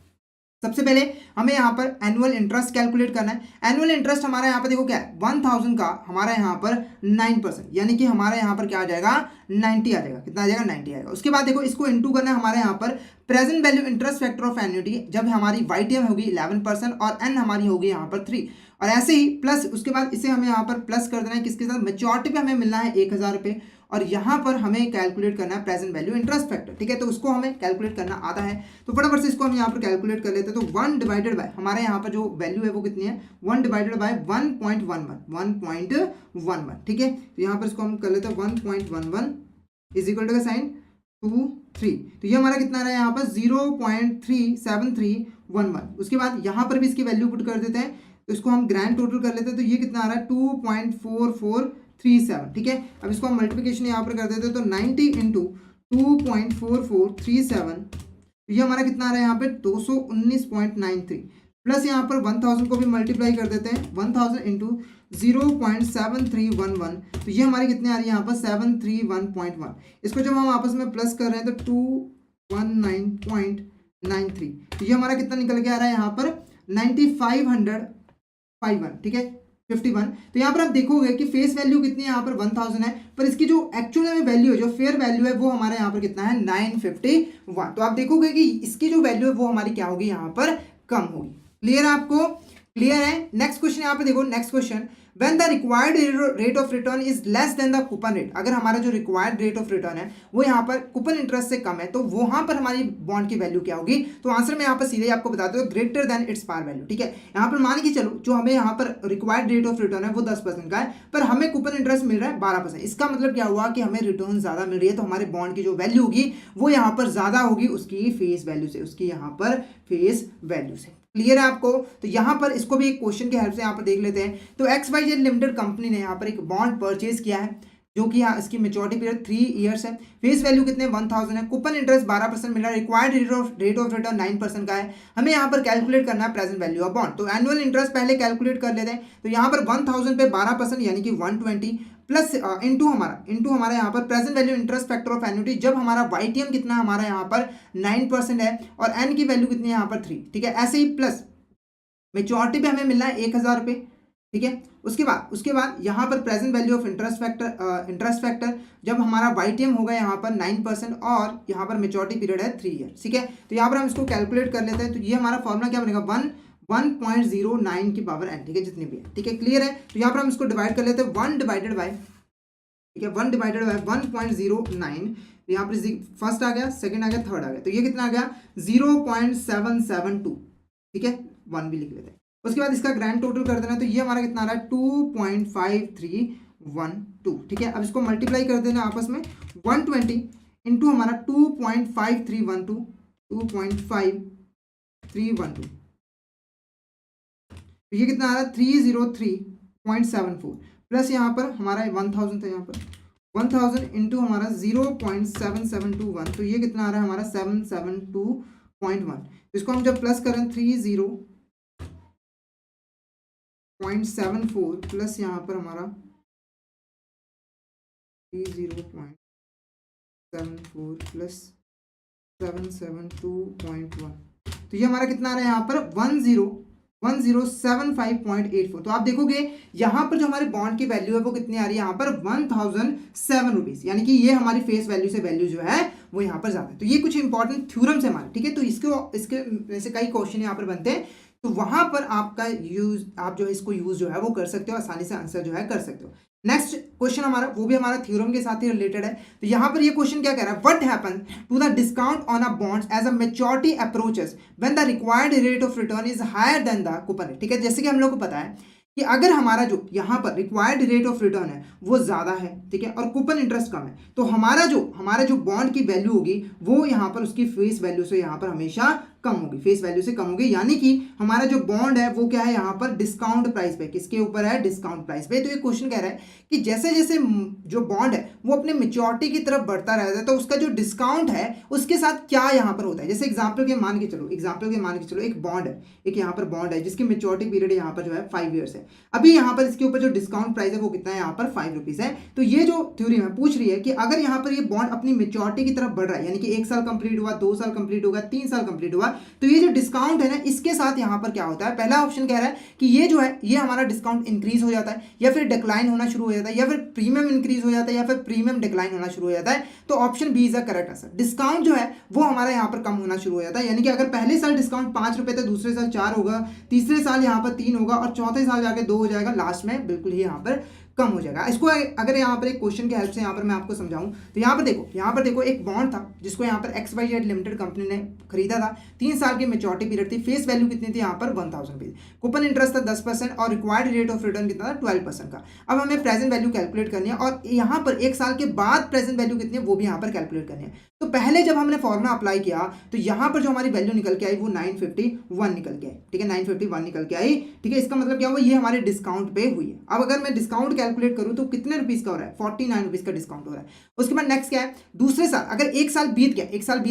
सबसे पहले हमें यहाँ पर एनुअल इंटरेस्ट कैलकुलेट करना है। एनुअल इंटरेस्ट हमारा यहाँ पर देखो क्या है, 1000 का हमारा यहाँ पर 9%, यानी कि हमारे यहाँ पर क्या आ जाएगा 90 आ जाएगा। कितना आ जाएगा 90 आएगा। उसके बाद देखो इसको इनटू करना है हमारे यहाँ पर present value interest factor of annuity, जब हमारी YTM होगी 11% और एन हमारी होगी यहाँ पर 3, और ऐसे ही प्लस उसके बाद इसे हमें यहाँ पर प्लस कर देना है किसके साथ, मेच्योरिटी पे हमें मिलना है 1000 रुपये, और यहाँ पर हमें कैलकुलेट करना है प्रेजेंट वैल्यू इंटरेस्ट फैक्टर। ठीक है, तो उसको हमें कैलकुलेट करना आता है, तो फटाफट से इसको हम यहाँ पर कैलकुलेट कर लेते हैं। तो 1 डिवाइडेड बाय हमारे यहाँ पर जो वैल्यू है वो कितनी है, 1 डिवाइडेड बाय 1.11। ठीक है, तो यहाँ पर इसको हम कर लेते हैं 1.11 इज इक्वल टू का साइन 2 3, तो ये हमारा कितना आ रहा है यहाँ पर 0.37311। उसके बाद यहाँ पर भी इसकी वैल्यू पुट कर देते हैं, तो इसको हम ग्रैंड टोटल कर लेते हैं, तो ये कितना आ रहा है 2.4437। ठीक है, अब इसको हम मल्टीप्लिकेशन यहाँ पर कर देते हैं, तो 90 इंटू 2.4437, तो ये हमारा कितना आ रहा है यहाँ पे 219.93, प्लस यहाँ पर 1000 को भी मल्टीप्लाई कर देते हैं, 1000 इंटू 0.7311, तो ये हमारी कितनी आ रही है यहाँ पर 731.1। इसको जब हम आपस में प्लस कर रहे हैं तो 219.93, तो ये हमारा कितना निकल के आ रहा है यहाँ पर 9551, ठीक है 51। तो यहाँ पर आप देखोगे कि फेस वैल्यू कितनी है, यहाँ पर 1000 है, पर इसकी जो एक्चुअल में वैल्यू है, जो फेयर वैल्यू है, वो हमारे यहाँ पर कितना है 951। तो आप देखोगे कि इसकी जो वैल्यू है वो हमारी क्या होगी, यहाँ पर कम होगी। क्लियर है आपको? क्लियर है। नेक्स्ट क्वेश्चन यहाँ पे देखो, next question, when the required rate of return is less than the coupon rate, अगर हमारा जो required rate of return है वो यहाँ पर कूपन इंटरेस्ट से कम है, तो वहां पर हमारी बॉन्ड की वैल्यू क्या होगी? तो आंसर में यहाँ पर सीधे आपको बताते हो greater than its par value, ठीक है। यहाँ पर मान के चलो जो हमें यहाँ पर रिक्वायर्ड रेट ऑफ रिटर्न है वो 10% का है, पर हमें कूपन इंटरेस्ट मिल रहा है 12%। इसका मतलब क्या हुआ कि हमें रिटर्न ज्यादा मिल रही है, तो हमारे बॉन्ड की जो वैल्यू होगी वो यहाँ पर ज्यादा होगी उसकी फेस वैल्यू से, उसकी यहाँ पर फेस वैल्यू से। क्लियर है आपको? तो यहाँ पर इसको भी एक क्वेश्चन के हेल्प से यहाँ पर देख लेते हैं। तो XYZ लिमिटेड कंपनी ने यहाँ पर एक बॉन्ड परचेज किया है, जो कि यहाँ इसकी मेच्योरिटी पीरियड 3 इयर्स है, फेस वैल्यू कितने 1000 है, कूपन इंटरेस्ट 12% मिल रहा है, रिक्वायर्ड रेट ऑफ रिटर्न 9% का है। हमें यहाँ पर कैलकुलेट करना है प्रेजेंट वैल्यू ऑफ बॉन्ड। तो एनुअल इंटरेस्ट पहले कैलकुलेट कर लेते हैं। तो यहाँ पर 1000 पे 12% यानी कि 120 प्लस इंटू हमारा यहाँ पर present value interest factor of annuity, जब हमारा YTM कितना हमारा यहाँ पर 9% है और एन की वैल्यू कितनी है यहाँ पर 3, ठीक है। ऐसे ही प्लस मेच्योरिटी पे हमें मिलना है 1000 रुपये, ठीक है। उसके बाद यहाँ पर present value of interest factor जब हमारा YTM होगा यहाँ पर 9% और यहाँ पर मेच्योरिटी पीरियड है 3 ईयर, ठीक है। तो यहाँ पर हम इसको कैलकुलेट कर लेते हैं। तो ये हमारा फॉर्मूला क्या बनेगा 1.09 की पावर n, ठीक है, जितनी भी है, ठीक है। क्लियर है। तो यहाँ पर हम इसको डिवाइड कर लेते हैं 1 डिवाइडेड बाय, ठीक है, 1 डिवाइडेड बाय 1.09। यहाँ पर फर्स्ट आ गया, सेकंड आ गया, थर्ड आ गया, तो ये कितना आ गया 0.772, ठीक है, 1 भी लिख लेते हैं। उसके बाद इसका ग्रैंड टोटल कर देना, तो ये हमारा कितना आ रहा है 2.5312, ठीक है। अब इसको मल्टीप्लाई कर देना आपस में 120 इंटू हमारा 2.5312, 2.5312, तो ये कितना आ रहा है 303.74 प्लस यहाँ पर हमारा 1000 था, यहाँ पर 1000 इंटू हमारा 0.7721, तो ये कितना आ रहा है हमारा 772.1। इसको हम जब प्लस करें 30.74 प्लस यहाँ पर हमारा 30.74 प्लस 772.1, तो ये हमारा कितना आ रहा है यहाँ पर 1075.84। तो आप देखोगे यहाँ पर जो हमारे बॉन्ड की वैल्यू है वो कितनी आ रही है यहाँ पर 1007 रुपीज, यानी कि ये हमारी फेस वैल्यू से वैल्यू जो है वो यहाँ पर ज्यादा है। तो ये कुछ इंपॉर्टेंट थ्योरम्स है हमारे, ठीक है। तो इसके वैसे कई क्वेश्चन यहाँ पर बनते हैं, तो वहां पर आपका यूज, आप जो है इसको यूज जो है वो कर सकते हो, आसानी से आंसर जो है कर सकते हो। नेक्स्ट क्वेश्चन हमारा वो भी हमारा थ्योरम के साथ ही रिलेटेड है। तो यहाँ पर ये क्वेश्चन क्या कह रहा है, what happen to the discount on a bonds as a maturity approaches when the required rate of return is higher than the coupon rate, ठीक है। जैसे कि हम लोग को पता है कि अगर हमारा जो यहाँ पर रिक्वायर्ड रेट ऑफ रिटर्न है वो ज़्यादा है, ठीक है, और कूपन इंटरेस्ट कम है, तो हमारा जो बॉन्ड की वैल्यू होगी वो यहाँ पर उसकी फेस वैल्यू से यहाँ पर हमेशा कम होगी, फेस वैल्यू से कम होगी। यानी कि हमारा जो बॉन्ड है वो क्या है यहाँ पर डिस्काउंट प्राइस पे, किसके ऊपर है, डिस्काउंट प्राइस पे। तो ये क्वेश्चन कह रहा है कि जैसे जैसे जो बॉन्ड है वो अपने मेच्योरिटी की तरफ बढ़ता रहता है, तो उसका जो डिस्काउंट है उसके साथ क्या यहाँ पर होता है। जैसे एग्जाम्पल के मान के चलो एक बॉन्ड है, एक यहाँ पर बॉन्ड है जिसकी मेच्योरिटी पीरियड यहाँ पर जो है 5 ईयर्स है। अभी यहाँ पर इसके ऊपर जो डिस्काउंट प्राइस है वो कितना है यहाँ पर 5 रुपीज है। तो ये जो थ्योरी में पूछ रही है कि अगर यहाँ पर ये बॉन्ड अपनी मेच्योरिटी की तरफ बढ़ रहा है, यानी कि 1 साल कंप्लीट हुआ, 2 साल कंप्लीट होगा, 3 साल कंप्लीट हुआ, तो ये जो डिस्काउंट है ना इसके साथ यहाँ पर क्या होता है। पहला ऑप्शन कह रहा है कि ये जो है ये हमारा डिस्काउंट इंक्रीज हो जाता है, या फिर डिक्लाइन होना शुरू हो जाता है, या फिर प्रीमियम इंक्रीज हो जाता है, या फिर प्रीमियम डिक्लाइन होना शुरू हो जाता है। तो option B is the correct answer. Discount जो है वो हमारा यहाँ पर कम होना शुरू हो जाता है, यानी कि अगर पहले साल डिस्काउंट 5 रुपए था, दूसरे साल 4 होगा, तीसरे साल यहाँ पर 3 होगा और चौथे साल जाके 2 हो जाएगा, लास्ट में बिल्कुल ही यहाँ पर कम हो जाएगा। इसको अगर यहाँ पर एक क्वेश्चन के हेल्प से यहाँ पर मैं आपको समझाऊं, तो यहाँ पर देखो एक बॉन्ड था जिसको यहाँ पर XYZ लिमिटेड कंपनी ने खरीदा था, 3 साल की मेच्योरिटी पीरियड थी, फेस वैल्यू कितनी थी यहाँ पर 1000 रुपीज, कूपन इंटरेस्ट था 10% और रिक्वायर्ड रेट ऑफ रिटर्न कितना था 12% का। अब हमें प्रेजेंट वैल्यू कैलकुलेट करनी है और यहाँ पर 1 साल के बाद प्रेजेंट वैल्यू कितनी है वो भी यहाँ पर कैलकुलेट करनी है। तो पहले जब हमने फॉर्मूला अप्लाई किया तो यहाँ पर जो हमारी वैल्यू निकल के आई वो 951 निकल के आई, ठीक है, 951 निकल के आई, ठीक है। इसका मतलब क्या हुआ, ये हमारे डिस्काउंट पे हुई है। अब अगर मैं डिस्काउंट कैलकुलेट करूँ तो कितने रुपीज का हो रहा है, 49 रुपीज का डिस्काउंट हो रहा है। उसके बाद नेक्स्ट क्या है, दूसरे साल अगर 1 साल बीत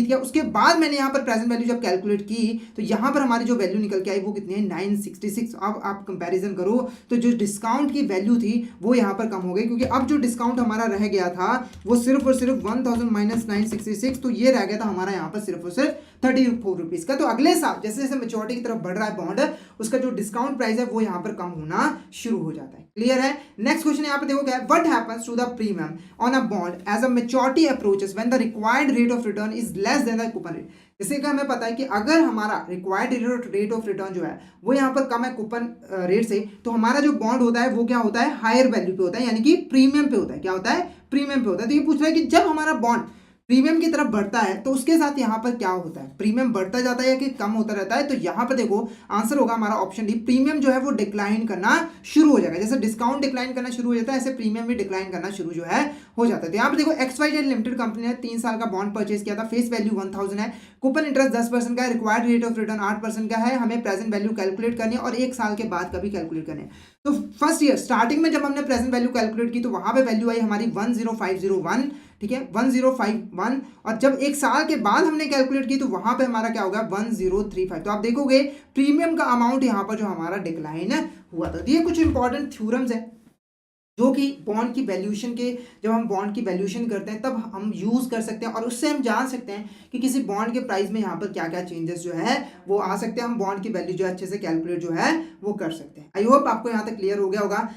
गया उसके बाद मैंने यहाँ पर प्रेजेंट वैल्यू जब कैलकुलेट की तो यहाँ पर हमारी जो वैल्यू निकल के आई वो कितनी है 966। अब आप कंपैरिजन करो तो जो डिस्काउंट की वैल्यू थी वो यहाँ पर कम हो गई, क्योंकि अब जो डिस्काउंट हमारा रह गया था वो सिर्फ और सिर्फ 1000 माइनस 966 36, तो ये रह गया था हमारा यहाँ पर सिर्फ और सिर्फ 34 रुपीज़ का। तो अगले साल जैसे जैसे मेच्योरिटी की तरफ बढ़ रहा है बॉन्ड, उसका जो डिस्काउंट प्राइस है वो यहाँ पर कम होना शुरू हो जाता है। क्लियर है। नेक्स्ट क्वेश्चन यहाँ पर देखो क्या है, what happens to the premium on a bond as a maturity approaches when the required rate of return is less than the coupon rate. जैसे कि हमें पता है कि अगर हमारा रिक्वायर्ड रेट ऑफ रिटर्न जो है वो यहाँ पर कम है कूपन रेट से, तो हमारा जो बॉन्ड होता है वो क्या होता है, हायर वैल्यू पे होता है, यानी कि प्रीमियम पे होता है। क्या होता है, प्रीमियम पे होता है। तो ये पूछ रहा है कि जब हमारा बॉन्ड प्रीमियम की तरफ बढ़ता है तो उसके साथ यहाँ पर क्या होता है, प्रीमियम बढ़ता जाता है या कि कम होता रहता है। तो यहाँ पर देखो आंसर होगा हमारा ऑप्शन डी, प्रीमियम जो है वो डिक्लाइन करना शुरू हो जाएगा। जैसे डिस्काउंट डिक्लाइन करना शुरू हो जाता है, ऐसे प्रीमियम भी डिक्लाइन करना शुरू जो है हो जाता है। तो यहाँ पर देखो XYZ लिमिटेड कंपनी ने 3 साल का बॉन्ड परचेज किया था, फेस वैल्यू 1000 है, कूपन इंटरेस्ट 10% का है, रिक्वायर्ड रेट ऑफ रिटर्न 8% का है, हमें प्रेजेंट वैल्यू कैलकुलेट करनी है और 1 साल के बाद का भी कैलकुलेट करनी है। तो फर्स्ट ईयर स्टार्टिंग में जब हमने प्रेजेंट वैल्यू कैलकुलेट की तो वहां पे वैल्यू आई हमारी 10501, ठीक है 1051, और जब 1 साल के बाद हमने कैलकुलेट की तो वहां पे हमारा क्या होगा 1035। तो आप देखोगे प्रीमियम का अमाउंट यहाँ पर जो हमारा डिक्लाइन हुआ था। तो ये कुछ इंपॉर्टेंट थ्योरम्स है जो कि बॉन्ड की वैल्यूएशन के, जब हम बॉन्ड की वैल्यूएशन करते हैं तब हम यूज़ कर सकते हैं और उससे हम जान सकते हैं कि किसी बॉन्ड के प्राइस में यहाँ पर क्या क्या चेंजेस जो है वो आ सकते हैं। हम बॉन्ड की वैल्यू जो अच्छे से कैलकुलेट जो है वो कर सकते हैं। आई होप आपको यहाँ तक क्लियर हो गया होगा।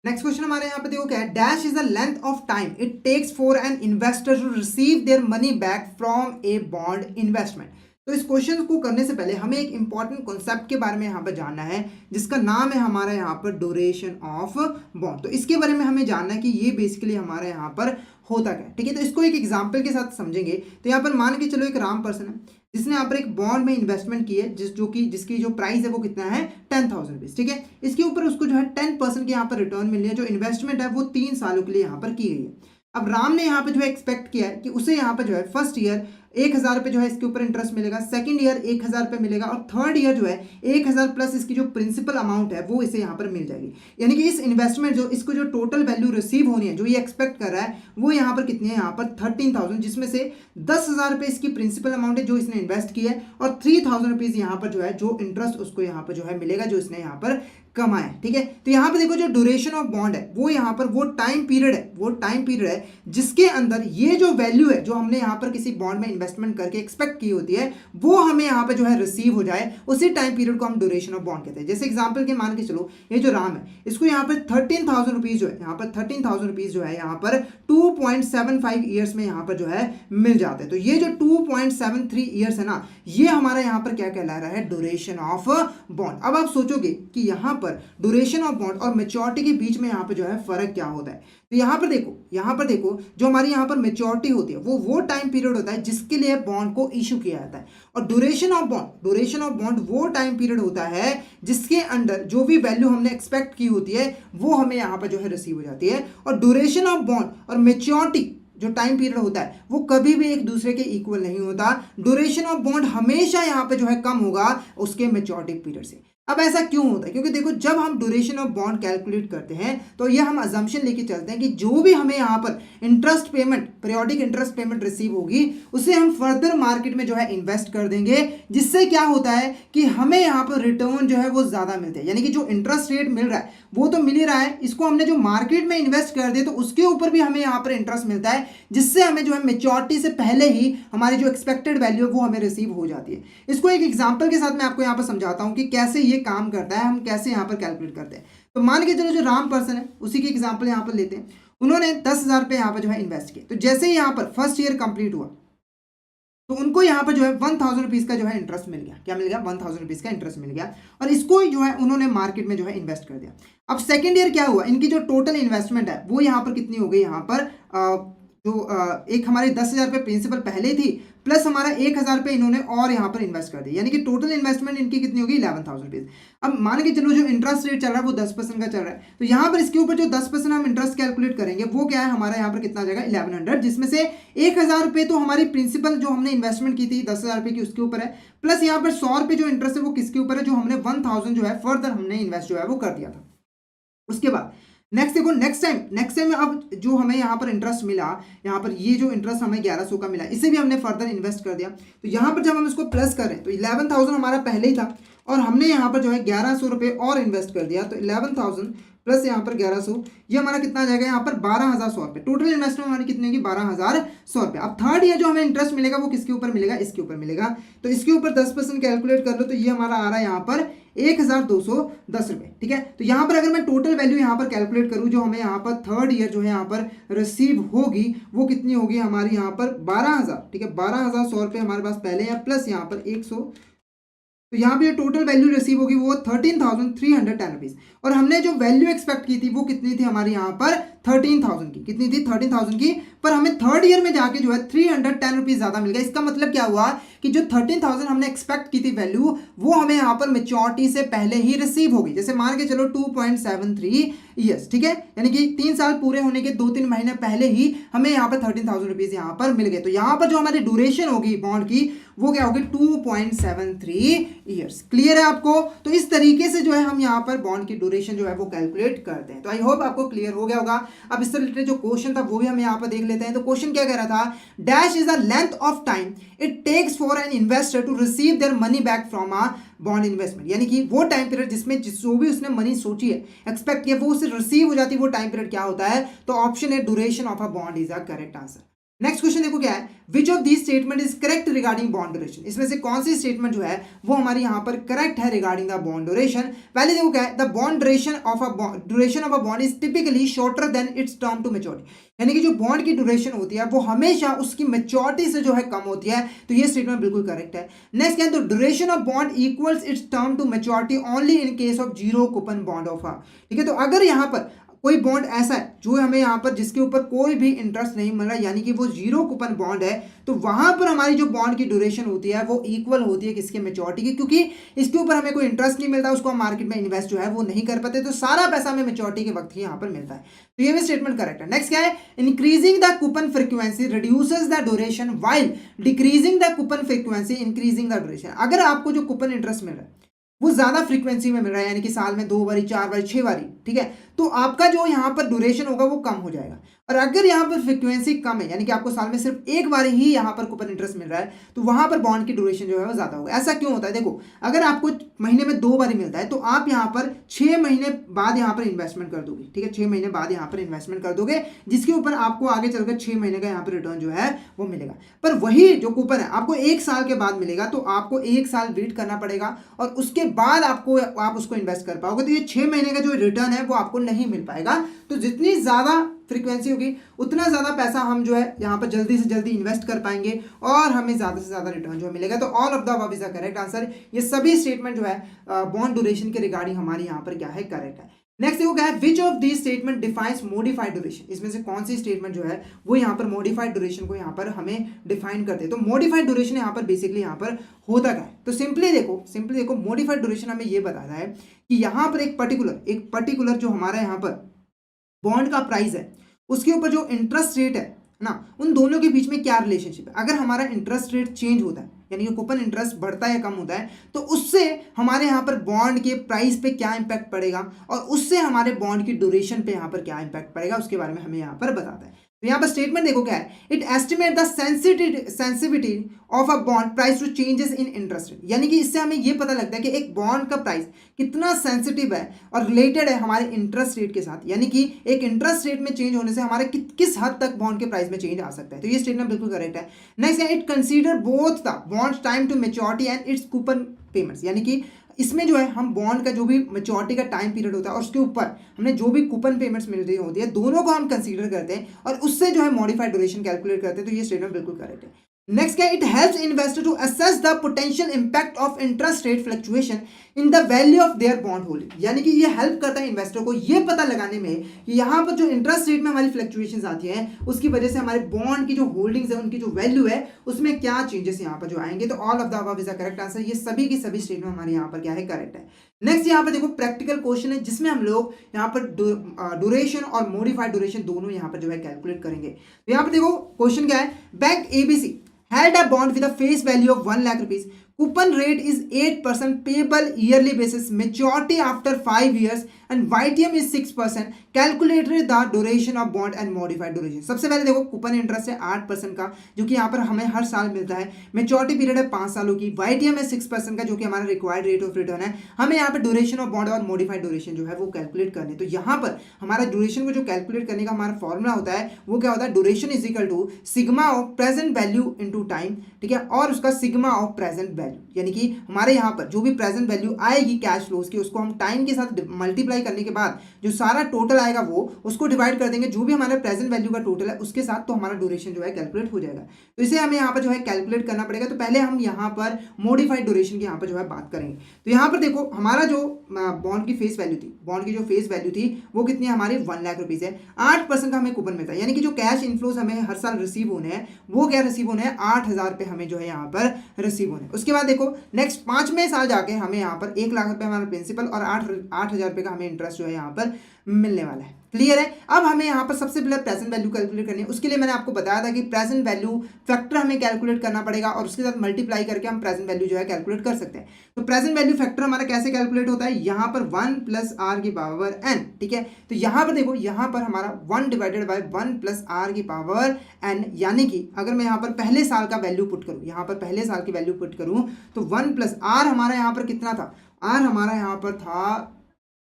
नेक्स्ट क्वेश्चन हमारे यहाँ पे देखो क्या है, dash is the length of time it takes for an investor to receive their money back from a bond investment. तो इस क्वेश्चन को करने से पहले हमें एक इंपॉर्टेंट कॉन्सेप्ट के बारे में यहाँ पर जानना है जिसका नाम है हमारा यहाँ पर ड्यूरेशन ऑफ बॉन्ड। तो इसके बारे में हमें जानना है कि ये बेसिकली हमारे यहाँ पर होता क्या है, ठीक है। तो इसको एक एग्जाम्पल के साथ समझेंगे। तो यहाँ पर मान के चलो एक राम पर्सन है जिसने यहाँ पर एक बॉन्ड में इन्वेस्टमेंट की है जिसकी जो प्राइस है वो कितना है 10,000 रुपीज़, ठीक है। इसके ऊपर उसको जो है 10% की यहाँ पर रिटर्न मिल रही है। जो इन्वेस्टमेंट है वो 3 सालों के लिए यहाँ पर की गई है। अब राम ने यहाँ पे जो है एक्सपेक्ट किया है कि उसे यहाँ पे जो है फर्स्ट ईयर 1,000 रुपये जो है इसके ऊपर इंटरेस्ट मिलेगा, सेकंड ईयर 1,000 रुपये मिलेगा और थर्ड ईयर जो है 1,000 प्लस इसकी जो प्रिंसिपल अमाउंट है वो इसे यहाँ पर मिल जाएगी। यानी कि इस इन्वेस्टमेंट जो इसको जो टोटल वैल्यू रिसीव होनी है जो ये एक्सपेक्ट कर रहा है वो यहाँ पर कितनी है, यहाँ पर 13,000, जिसमें से 10,000 रुपये इसकी प्रिंसिपल अमाउंट है जो इसने इन्वेस्ट की है और 3,000 रुपीज़ यहाँ पर जो है जो इंटरेस्ट उसको यहाँ पर जो है मिलेगा जो इसने यहाँ पर कमाए, ठीक है। तो यहाँ पे देखो जो ड्यूरेशन ऑफ बॉन्ड है वो यहाँ पर वो टाइम पीरियड है जिसके अंदर ये जो वैल्यू है जो हमने यहाँ पर किसी बॉन्ड में इन्वेस्टमेंट करके एक्सपेक्ट की होती है वो हमें यहाँ पे जो है रिसीव हो जाए, उसी टाइम पीरियड को हम ड्यूरेशन ऑफ बॉन्ड कहते हैं। जैसे एग्जांपल के मान के चलो ये जो राम है इसको यहाँ पर 13,000 रुपीज़ जो है यहाँ पर 13,000 रुपीज़ जो है यहाँ पर 2.75 ईयर्स में यहाँ पर जो है मिल जाते हैं। तो ये जो 2.73 ईयर्स है ना, ये हमारा यहाँ पर क्या कहला रहा है, ड्यूरेशन ऑफ बॉन्ड। अब आप सोचोगे कि यहाँ पर ड्यूरेशन ऑफ बॉन्ड और मैच्योरिटी के बीच में यहाँ पे जो है फर्क क्या होता है। तो यहाँ पर देखो जो हमारी यहाँ पर मैच्योरिटी होती है वो टाइम पीरियड होता है जिसके लिए बॉन्ड को इशू किया जाता है, और ड्यूरेशन ऑफ बॉन्ड वो टाइम पीरियड होता है जिसके अंदर जो भी वैल्यू हमने एक्सपेक्ट की होती है वो हमें यहाँ पर जो है रिसीव हो जाती है। और ड्यूरेशन ऑफ बॉन्ड और मैच्योरिटी जो टाइम पीरियड होता है वो कभी भी एक दूसरे के इक्वल नहीं होता। ड्यूरेशन ऑफ बॉन्ड हमेशा यहाँ पे जो है कम होगा उसके मैच्योरिटी पीरियड से। अब ऐसा क्यों होता है, क्योंकि देखो जब हम ड्यूरेशन ऑफ बॉन्ड कैलकुलेट करते हैं तो ये हम अजम्पशन लेके चलते हैं कि जो भी हमें यहाँ पर interest payment, periodic interest payment receive होगी उसे हम फर्दर मार्केट में जो है इन्वेस्ट कर देंगे, जिससे क्या होता है कि हमें यहाँ पर रिटर्न जो है वो ज़्यादा मिलते हैं। यानी कि जो इंटरेस्ट रेट मिल रहा है वो तो मिल ही रहा है, इसको हमने जो मार्केट में इन्वेस्ट कर दिया तो उसके ऊपर भी हमें यहाँ पर इंटरेस्ट मिलता है, जिससे हमें जो है मेच्योरिटी से पहले ही हमारी जो एक्सपेक्टेड वैल्यू है वो हमें रिसीव हो जाती है। इसको एक एग्जाम्पल के साथ मैं आपको यहाँ पर समझाता हूँ कि कैसे ये काम करता है, हम कैसे यहाँ पर कैलकुलेट करते हैं। तो मान के चलो जो राम पर्सन है उसी की एग्जाम्पल यहाँ पर लेते हैं। उन्होंने 10,000 रुपये यहाँ पर जो है इन्वेस्ट किए। तो जैसे ही यहाँ पर फर्स्ट ईयर कंप्लीट हुआ तो उनको यहाँ पर जो है 1,000 रुपीज़ का जो है इंटरेस्ट मिल गया। क्या मिल गया? 1,000 रुपीज़ का इंटरेस्ट मिल गया और इसको जो है उन्होंने मार्केट में जो है इन्वेस्ट कर दिया। अब सेकेंड ईयर क्या हुआ, इनकी जो टोटल इन्वेस्टमेंट है वो यहाँ पर कितनी हो गई, यहाँ पर एक हमारे 10,000 रुपये प्रिंसिपल पहले थी प्लस हमारा 1,000 रुपये इन्होंने और यहाँ पर इन्वेस्ट कर दिया, यानी कि टोटल इन्वेस्टमेंट इनकी कितनी होगी 11,000 रुपीज़। अब मान के चलो जो इंटरेस्ट रेट चल रहा है वो 10% का चल रहा है, तो यहाँ पर इसके ऊपर जो 10% हम इंटरेस्ट कैलकुलेट करेंगे वो क्या है, हमारा यहाँ पर कितना आ जाएगा 1100, जिसमें से 1,000 रुपये तो हमारी प्रिंसिपल जो हमने इन्वेस्टमेंट की थी 10,000 रुपये की उसके ऊपर है, प्लस यहाँ पर 100 रुपये जो इंटरेस्ट है वो किसके ऊपर है, जो हमने 1,000 जो है फर्दर हमने इन्वेस्ट जो है वो कर दिया था। उसके बाद नेक्स्ट देखो नेक्स्ट टाइम में अब जो हमें यहाँ पर इंटरेस्ट मिला, यहाँ पर ये जो इंटरेस्ट हमें 1100 का मिला इसे भी हमने फर्दर इन्वेस्ट कर दिया। तो यहाँ पर जब हम इसको प्लस करें तो 11,000 हमारा पहले ही था और हमने यहाँ पर जो है 1,100 रुपये और इन्वेस्ट कर दिया, तो 11,000 प्लस यहाँ पर 1100, ये हमारा कितना आ जाएगा यहाँ पर 12,100 रुपये। टोटल इन्वेस्टमेंट हमारी कितनी होगी 12,100 रुपये। अब थर्ड ईयर जो हमें इंटरेस्ट मिलेगा वो किसके ऊपर मिलेगा, इसके ऊपर मिलेगा। तो इसके ऊपर 10% कैलकुलेट कर लो तो ये हमारा आ रहा है यहाँ पर 1,210 रुपये। ठीक है, तो यहाँ पर अगर मैं टोटल वैल्यू यहाँ पर कैलकुलेट करूँ जो हमें यहाँ पर थर्ड ईयर जो है यहाँ पर रिसीव होगी वो कितनी होगी हमारी यहाँ पर 12,000। ठीक है, 12,100 रुपये हमारे पास पहले है, प्लस यहाँ पर 100, तो यहाँ पे टोटल वैल्यू रिसीव होगी वो 13,310 रुपीज़। और हमने जो वैल्यू एक्सपेक्ट की थी वो कितनी थी हमारी यहाँ पर 13,000 की, कितनी थी 13,000 की, पर हमें थर्ड ईयर में जाके जो है 310 रुपीज़ ज़्यादा मिल गया। इसका मतलब क्या हुआ कि जो 13,000 हमने एक्सपेक्ट की थी वैल्यू वो हमें यहाँ पर मेच्योरिटी से पहले ही रिसीव होगी। जैसे मान के चलो 2.73 ईयर्स, ठीक है, यानी कि 3 साल पूरे होने के 2-3 महीने पहले ही हमें यहाँ पर 13,000 रुपीज़ यहाँ पर मिल गए। तो यहाँ पर जो हमारी ड्यूरेशन होगी बॉन्ड की वो क्या होगी 2.73 ईयर्स। क्लियर है आपको? तो इस तरीके से जो है हम यहाँ पर बॉन्ड की ड्यूरेशन जो है वो कैलकुलेट करते हैं। तो आई होप आपको क्लियर हो गया होगा। अब इससे रिलेटेड जो क्वेश्चन था वो भी हम यहाँ पर देख लेते हैं। तो क्वेश्चन क्या कह रहा था, dash is the length of time it takes for an investor to receive their money back from a bond investment, यानी कि वो टाइम पीरियड जिसमें जो भी उसने मनी सोची है एक्सपेक्ट किया वो उसे रिसीव हो जाती है, वो टाइम पीरियड क्या होता है। तो ऑप्शन है duration of a bond is a correct answer. Next question देखो क्या है, विच of this statement is correct regarding bond duration. इसमें से कौन सी स्टेटमेंट जो है वो हमारी यहाँ पर करेक्ट है रिगार्डिंग द बॉन्ड ड्यूरेशन। पहले देखो क्या है, the bond duration of a bond is typically shorter than its term to maturity, यानी कि जो बॉन्ड की ड्यूरेशन होती है वो हमेशा उसकी मैच्योरिटी से जो है कम होती है। तो ये स्टेटमेंट बिल्कुल करेक्ट है। नेक्स्ट क्या है, तो duration of bond equals its term to maturity only in case of zero coupon bond offer. ठीक है, तो अगर यहाँ पर कोई बॉन्ड ऐसा है जो हमें यहाँ पर जिसके ऊपर कोई भी इंटरेस्ट नहीं मिल रहा, यानी कि वो जीरो कूपन बॉन्ड है, तो वहां पर हमारी जो बॉन्ड की ड्यूरेशन होती है वो इक्वल होती है किसके, मैच्योरिटी की, क्योंकि इसके ऊपर हमें कोई इंटरेस्ट नहीं मिलता, उसको हम मार्केट में इन्वेस्ट जो है वो नहीं कर पाते, तो सारा पैसा हमें मैच्योरिटी के वक्त ही यहाँ पर मिलता है। तो ये भी स्टेटमेंट करेक्ट है। नेक्स्ट क्या है, increasing the coupon frequency reduces the duration while decreasing the coupon frequency increasing the duration. अगर आपको जो कूपन इंटरेस्ट मिल रहा है वो ज्यादा फ्रीक्वेंसी में मिल रहा है, यानी कि साल में 2 बारी 4 बारी 6 बारी, ठीक है, तो आपका जो यहाँ पर ड्यूरेशन होगा वो कम हो जाएगा। और अगर यहाँ पर फ्रीक्वेंसी कम है, यानी कि आपको साल में सिर्फ एक बार ही यहाँ पर कूपन इंटरेस्ट मिल रहा है, तो वहां पर बॉन्ड की ड्यूरेशन जो है वो ज्यादा होगा। ऐसा क्यों होता है, देखो अगर आपको महीने में 2 बार मिलता है तो आप यहाँ पर 6 महीने बाद यहाँ पर इन्वेस्टमेंट कर दोगे। ठीक है, 6 महीने बाद यहाँ पर इन्वेस्टमेंट कर दोगे, जिसके ऊपर आपको आगे चलकर 6 महीने का यहाँ पर रिटर्न जो है वो मिलेगा। पर वही जो कूपन है आपको 1 साल के बाद मिलेगा, तो आपको 1 साल वेट करना पड़ेगा और उसके बाद आप उसको इन्वेस्ट कर पाओगे। तो ये 6 महीने का जो रिटर्न है वो आपको नहीं मिल पाएगा। तो जितनी ज्यादा फ्रीक्वेंसी होगी उतना ज़्यादा पैसा हम जो है यहाँ पर जल्दी से जल्दी इन्वेस्ट कर पाएंगे और हमें ज़्यादा से ज़्यादा रिटर्न जो है मिलेगा। तो all of the above is the correct answer. ये सभी स्टेटमेंट जो है बॉन्ड ड्यूरेशन के रिगार्डिंग हमारे यहाँ पर क्या है, करेक्ट है। नेक्स्ट देखो क्या है, विच of this statement defines modified duration. इसमें से कौन सी स्टेटमेंट जो है वो यहाँ पर मॉडिफाइड ड्यूरेशन को यहाँ पर हमें डिफाइन करते हैं। तो मॉडिफाइड ड्यूरेशन यहाँ पर बेसिकली यहाँ पर होता क्या है, तो सिंपली देखो मॉडिफाइड ड्यूरेशन हमें ये बताता है कि यहाँ पर एक पर्टिकुलर जो हमारा यहाँ पर बॉन्ड का प्राइस है उसके ऊपर जो इंटरेस्ट रेट है ना, उन दोनों के बीच में क्या रिलेशनशिप है। अगर हमारा इंटरेस्ट रेट चेंज होता है, यानी कि कूपन इंटरेस्ट बढ़ता है या कम होता है, तो उससे हमारे यहाँ पर बॉन्ड के प्राइस पे क्या इंपैक्ट पड़ेगा और उससे हमारे बॉन्ड की ड्यूरेशन पे यहाँ पर क्या इंपैक्ट पड़ेगा, उसके बारे में हमें यहाँ पर बताता है। तो यहाँ पर स्टेटमेंट देखो क्या है, it estimate the sensitivity of a bond price to changes in interest rate, यानी कि इससे हमें ये पता लगता है कि एक बॉन्ड का प्राइस कितना सेंसिटिव है और रिलेटेड है हमारे इंटरेस्ट रेट के साथ, यानी कि एक इंटरेस्ट रेट में चेंज होने से हमारे किस हद तक बॉन्ड के प्राइस में चेंज आ सकता है। तो ये स्टेटमेंट बिल्कुल करेक्ट है। नेक्स्ट है, it consider both the bond time to maturity and its coupon payments, यानी कि इसमें जो है हम बॉन्ड का जो भी मैच्योरिटी का टाइम पीरियड होता है और उसके ऊपर हमने जो भी कूपन पेमेंट्स मिल रही होती है, दोनों को हम कंसीडर करते हैं और उससे जो है मॉडिफाइड ड्यूरेशन कैलकुलेट करते हैं। तो ये स्टेटमेंट बिल्कुल करेक्ट है। नेक्स्ट क्या है, it helps investor to assess the potential impact of interest rate fluctuation in the value of their bond holding, यानी कि ये हेल्प करता है इन्वेस्टर को ये पता लगाने में कि यहाँ पर जो इंटरेस्ट रेट में हमारी फ्लक्चुएशंस आती हैं उसकी वजह से हमारे बॉन्ड की जो होल्डिंग्स है उनकी जो वैल्यू है उसमें क्या चेंजेस यहाँ पर जो आएंगे। तो all of the above is the correct answer. ये सभी की सभी स्टेटमेंट हमारे यहाँ पर क्या है, करेक्ट है। नेक्स्ट यहाँ पर देखो प्रैक्टिकल क्वेश्चन है जिसमें हम लोग यहाँ पर ड्यूरेशन और मॉडिफाइड ड्यूरेशन दोनों यहाँ पर जो है कैलकुलेट करेंगे। तो यहाँ पर देखो क्वेश्चन क्या है, bank ABC held a bond with a face value of 1 lakh rupees. Coupon rate is 8% payable yearly basis, maturity after 5 years and YTM is 6%, calculated the duration of bond and modified duration. सबसे पहले देखो coupon interest है 8% का जो कि यहाँ पर हमें हर साल मिलता है, मेच्योरिटी पीरियड है 5 सालों की, YTM है 6% का जो कि हमारा रिक्वायर्ड रेट ऑफ रिटर्न है। हमें यहाँ पर ड्यूरेशन ऑफ बॉन्ड और मॉडिफाइड ड्यूरेशन जो है वो कैलकुलेट करने, तो यहाँ पर हमारा ड्यूरेशन को जो कैलकुलेट करने का हमारा फॉर्मूला होता है वो क्या होता है, duration is equal to sigma of present value into time, ठीक है, और उसका सिग्मा ऑफ प्रेजेंट वैल्यू, यानी कि हमारे यहाँ पर जो भी प्रेजेंट वैल्यू आएगी कैश फ्लोज की उसको हम टाइम के साथ मल्टीप्लाई करने के बाद जो सारा टोटल आएगा वो उसको डिवाइड कर देंगे जो भी हमारे प्रेजेंट वैल्यू का टोटल है उसके साथ, तो हमारा ड्यूरेशन जो है कैलकुलेट हो जाएगा। तो इसे हमें यहाँ पर जो है कैलकुलेट करना पड़ेगा। तो पहले हम यहाँ पर मॉडिफाइड ड्यूरेशन की यहाँ पर जो है बात करेंगे। तो यहाँ पर देखो हमारा जो बॉन्ड की फेस वैल्यू थी, बॉन्ड की जो फेस वैल्यू थी वो कितनी है हमारी 1 लाख रुपीज है, 8% का हमें कूपन मिलता है, यानी कि जो कैश इनफ्लोज हमें हर साल रिसीव होने हैं वो क्या रिसीव होने हैं, 8,000 रुपये हमें जो है यहाँ पर रिसीव होने। उसके बाद देखो नेक्स्ट 5वें साल जाके हमें यहाँ पर 1 लाख रुपए हमारा प्रिंसिपल और 8,000 रुपये का हमें इंटरेस्ट जो है यहाँ पर मिलने वाला है। क्लियर है। अब हमें यहाँ पर सबसे पहले प्रेजेंट वैल्यू कैलकुलेट करनी है। उसके लिए मैंने आपको बताया था कि प्रेजेंट वैल्यू फैक्टर हमें कैलकुलेट करना पड़ेगा और उसके साथ मल्टीप्लाई करके हम प्रेजेंट वैल्यू जो है कैलकुलेट कर सकते हैं। तो प्रेजेंट वैल्यू फैक्टर हमारा कैसे कैलकुलेट होता है, यहाँ पर 1 प्लस आर की पावर एन, ठीक है। तो यहाँ पर देखो यहाँ पर हमारा 1 डिवाइडेड बाय 1 प्लस आर की पावर एन, यानी कि अगर मैं यहाँ पर पहले साल का वैल्यू पुट करूँ, यहाँ पर पहले साल की वैल्यू पुट करूँ तो 1 प्लस आर हमारा यहाँ पर कितना था, आर हमारा यहाँ पर था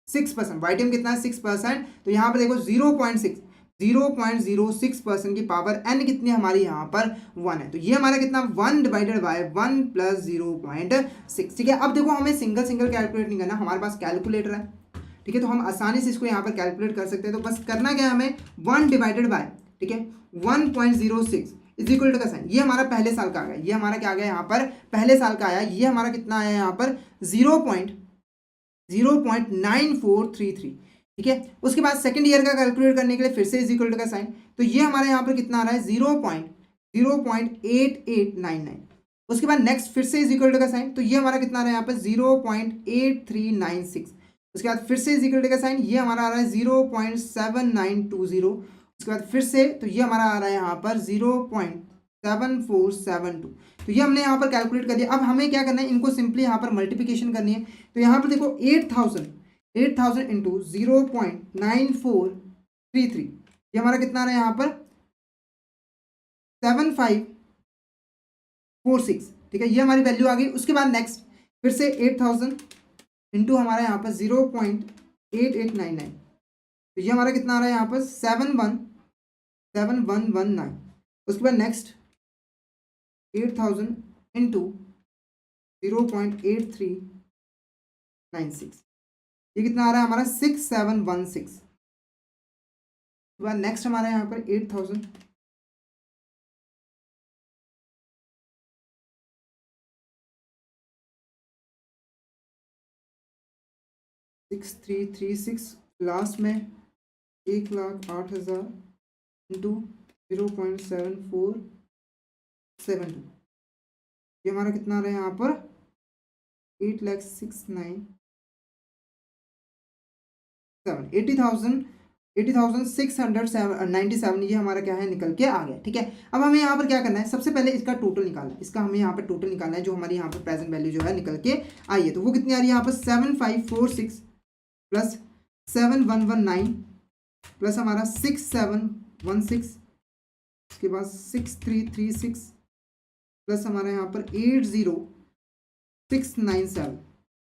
6%, YTM कितना है 6%, तो यहाँ पर देखो 0.06% की पावर n कितनी हमारी यहाँ पर 1 है, तो ये हमारा कितना 1 डिवाइडेड बाय 1 प्लस 0.6, ठीक है। अब देखो हमें सिंगल सिंगल कैलकुलेट नहीं करना, हमारे पास कैलकुलेटर है, ठीक है, तो हम आसानी से इसको यहाँ पर कैलकुलेट कर सकते हैं। तो बस करना क्या है हमें 1 डिवाइडेड बाय, ठीक है, 1.06 इज इक्वल टू का साइन, ये हमारा पहले साल का आ गया, ये हमारा क्या आ गया यहाँ पर पहले साल का आया, ये हमारा कितना आया यहाँ पर 0.9433, ठीक है। उसके बाद सेकंड ईयर का कैलकुलेट करने के लिए फिर से इज इक्वल टू का साइन, तो ये हमारे यहाँ पर कितना आ रहा है 0.8899। उसके बाद नेक्स्ट फिर से इज इक्वल टू का साइन, तो ये हमारा कितना आ रहा है यहाँ पर 0.8396। उसके बाद फिर से इज इक्वल टू का साइन, ये हमारा आ रहा है 0.7920। उसके बाद फिर से तो ये हमारा आ रहा है यहाँ पर 0.7472। तो ये हमने यहाँ पर कैलकुलेट कर दिया। अब हमें क्या करना है, इनको सिंपली यहाँ पर मल्टीप्लिकेशन करनी है। तो यहाँ पर देखो 8,000 इंटू 0.9433, ये हमारा कितना आ रहा है यहाँ पर 7546, ठीक है, ये हमारी वैल्यू आ गई। उसके बाद नेक्स्ट फिर से 8,000 इंटू हमारा यहाँ पर 0.8899, तो ये हमारा कितना आ रहा है यहाँ पर 7119। उसके बाद नेक्स्ट 8,000 इंटू 0.8396, ये कितना आ रहा है हमारा 6716। उसके बाद नेक्स्ट हमारा यहाँ पर 8,000 6336, लास्ट में 1,08,000 इंटू 0.7472, ये हमारा कितना आ रहा है यहाँ पर 80,697, ये हमारा क्या है निकल के आ गया, ठीक है। अब हमें यहाँ पर क्या करना है, सबसे पहले इसका टोटल निकालना है, इसका हमें यहाँ पर टोटल निकालना है जो हमारी यहाँ पर प्रेजेंट वैल्यू जो है निकल के आई है। तो वो कितनी आ रही है यहाँ पर 7546 प्लस 7119 प्लस हमारा 6716, उसके बाद 6336 प्लस हमारा यहाँ पर 80697,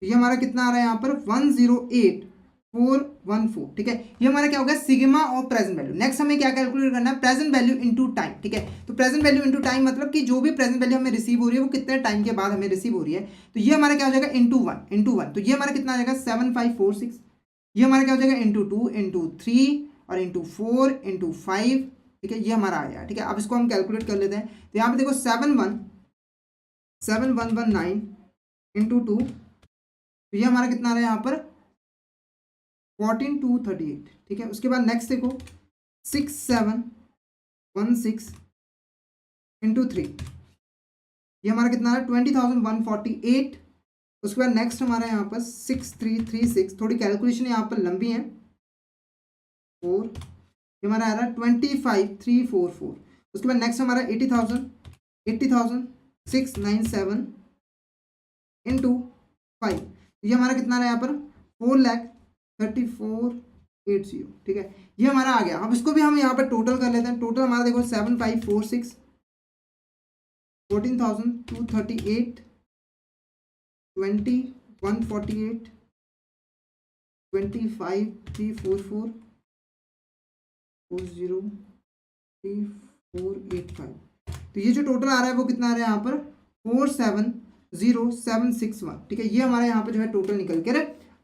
ये हमारा कितना आ रहा है यहाँ पर 108414, ठीक है। ये हमारा क्या होगा sigma of present value. Next हमें क्या कैलकुलेट करना है, प्रेजेंट वैल्यू इनटू टाइम, ठीक है। तो प्रेजेंट वैल्यू इनटू टाइम मतलब कि जो भी प्रेजेंट वैल्यू हमें रिसीव हो रही है वो कितने टाइम के बाद हमें रिसीव हो रही है। तो ये हमारा क्या हो जाएगा इंटू वन, तो ये हमारा कितना आ जाएगा 7546, ये हमारा क्या हो जाएगा इंटू 2 इंटू 3 और इंटू 4 इंटू 5, ठीक है, ये हमारा आ गया, ठीक है। अब इसको हम कैलकुलेट कर लेते हैं। तो यहाँ पे देखो 7119 इंटू 2, तो ये हमारा कितना आ रहा है यहाँ पर 14238, ठीक है। उसके बाद नेक्स्ट देखो 6716 इंटू 3, ये हमारा कितना आ रहा है 20,148। उसके बाद नेक्स्ट हमारा यहाँ पर 6336, थोड़ी कैलकुलेशन यहाँ पर लंबी है, 4, ये हमारा आ रहा है 25,344। उसके बाद नेक्स्ट हमारा 80,697 इंटू 5, ये हमारा कितना रहा यहाँ पर 4,34,80, ठीक है, ये हमारा आ गया। अब इसको भी हम यहाँ पर टोटल कर लेते हैं। टोटल हमारा देखो 7,546, 14,238, 20, 148, 25,344, 40,3485। तो ये जो टोटल आ रहा है वो कितना आ रहा है यहाँ पर 4,70,761, ठीक है, ये हमारा यहाँ पर जो है टोटल निकल कर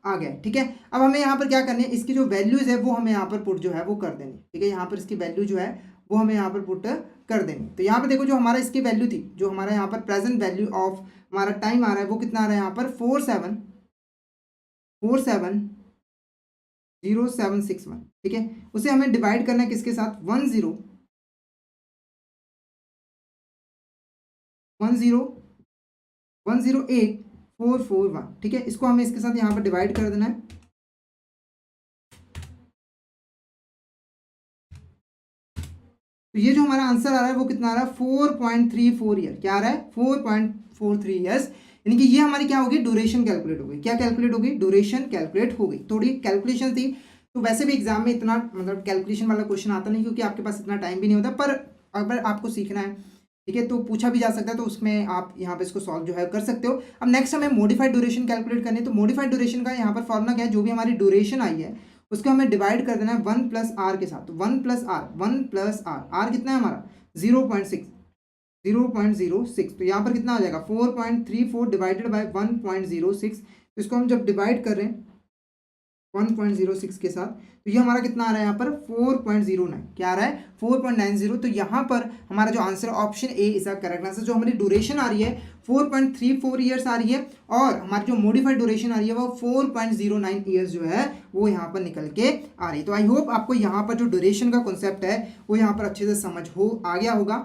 आ गया, ठीक है। अब हमें यहाँ पर क्या करनी है, इसकी जो वैल्यूज है वो हमें यहाँ पर पुट जो है वो कर देनी, ठीक है, यहाँ पर इसकी वैल्यू जो है वो हमें यहाँ पर पुट कर देनी। तो यहाँ पर देखो जो हमारा इसकी वैल्यू थी, जो हमारा यहाँ पर प्रेजेंट वैल्यू ऑफ हमारा टाइम आ रहा है वो कितना आ रहा है यहाँ पर 4,70,761, ठीक है, उसे हमें डिवाइड करना है किसके साथ 1,0,1,0,8,441, ठीक है, इसको हमें इसके साथ यहाँ पर डिवाइड कर देना है। तो ये जो हमारा आंसर आ रहा है वो कितना आ रहा है 4.34 ईयर, क्या आ रहा है 4.43 ईयर्स, यानी कि ये हमारी क्या होगी ड्यूरेशन कैलकुलेट हो गई। क्या कैलकुलेट होगी, ड्यूरेशन कैलकुलेट हो गई। थोड़ी कैलकुलेशन थी, तो वैसे भी एग्जाम में इतना मतलब कैलकुलेशन वाला क्वेश्चन आता नहीं, क्योंकि आपके पास इतना टाइम भी नहीं होता, पर अगर आपको सीखना है, ठीक है, तो पूछा भी जा सकता है, तो उसमें आप यहाँ पे इसको सॉल्व जो है कर सकते हो। अब नेक्स्ट हमें मॉडिफाइड ड्यूरेशन कैलकुलेट करनी है। तो मॉडिफाइड ड्यूरेशन का यहाँ पर फॉर्मुला क्या है, जो भी हमारी ड्यूरेशन आई है उसको हमें डिवाइड कर देना है 1 प्लस आर के साथ। तो 1 प्लस आर, आर कितना है हमारा 0.06, तो यहाँ पर कितना आ जाएगा 4.34 डिवाइडेड बाय 1.06। तो इसको हम जब डिवाइड कर रहे हैं 1.06 के साथ, तो ये हमारा कितना आ रहा है यहाँ पर 4.09, क्या आ रहा है 4.90। तो यहाँ पर हमारा जो answer option A is a correct answer. जो हमारी ड्यूरेशन आ रही है 4.34 ईयर्स आ रही है, और हमारी जो मॉडिफाइड ड्यूरेशन आ रही है वो 4.09 ईयर्स जो है वो यहाँ पर निकल के आ रही है। तो आई होप आपको यहाँ पर जो ड्यूरेशन का कॉन्सेप्ट है वो यहाँ पर अच्छे से समझ आ गया होगा।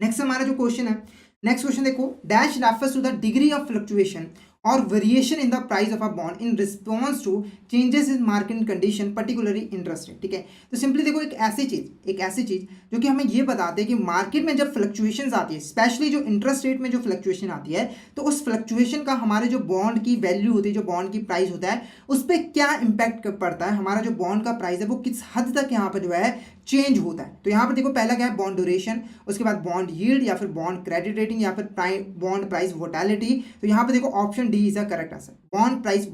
नेक्स्ट हमारा जो क्वेश्चन है, नेक्स्ट क्वेश्चन देखो, dash refers to the degree of fluctuation or variation in the price of a bond in response to changes in market condition particularly interest rate, ठीक है। तो सिंपली देखो एक ऐसी चीज जो कि हमें ये बताते हैं कि मार्केट में जब फ्लक्चुएशंस आती है, स्पेशली जो इंटरेस्ट रेट में जो फ्लक्चुएशन आती है, तो उस फ्लक्चुएशन का हमारे जो बॉन्ड की वैल्यू होती है, जो बॉन्ड की प्राइस होता है, उस पर क्या इंपैक्ट पड़ता है, हमारा जो बॉन्ड का प्राइस है वो किस हद तक यहाँ पर जो है चेंज होता है। तो यहाँ पर देखो पहला क्या है बॉन्ड ड्यूरेशन, उसके बाद बॉन्ड यील्ड या फिर बॉन्ड क्रेडिट रेटिंग या फिर बॉन्ड प्राइस वोलेटिलिटी। तो यहाँ पे देखो option D is a correct answer, bond price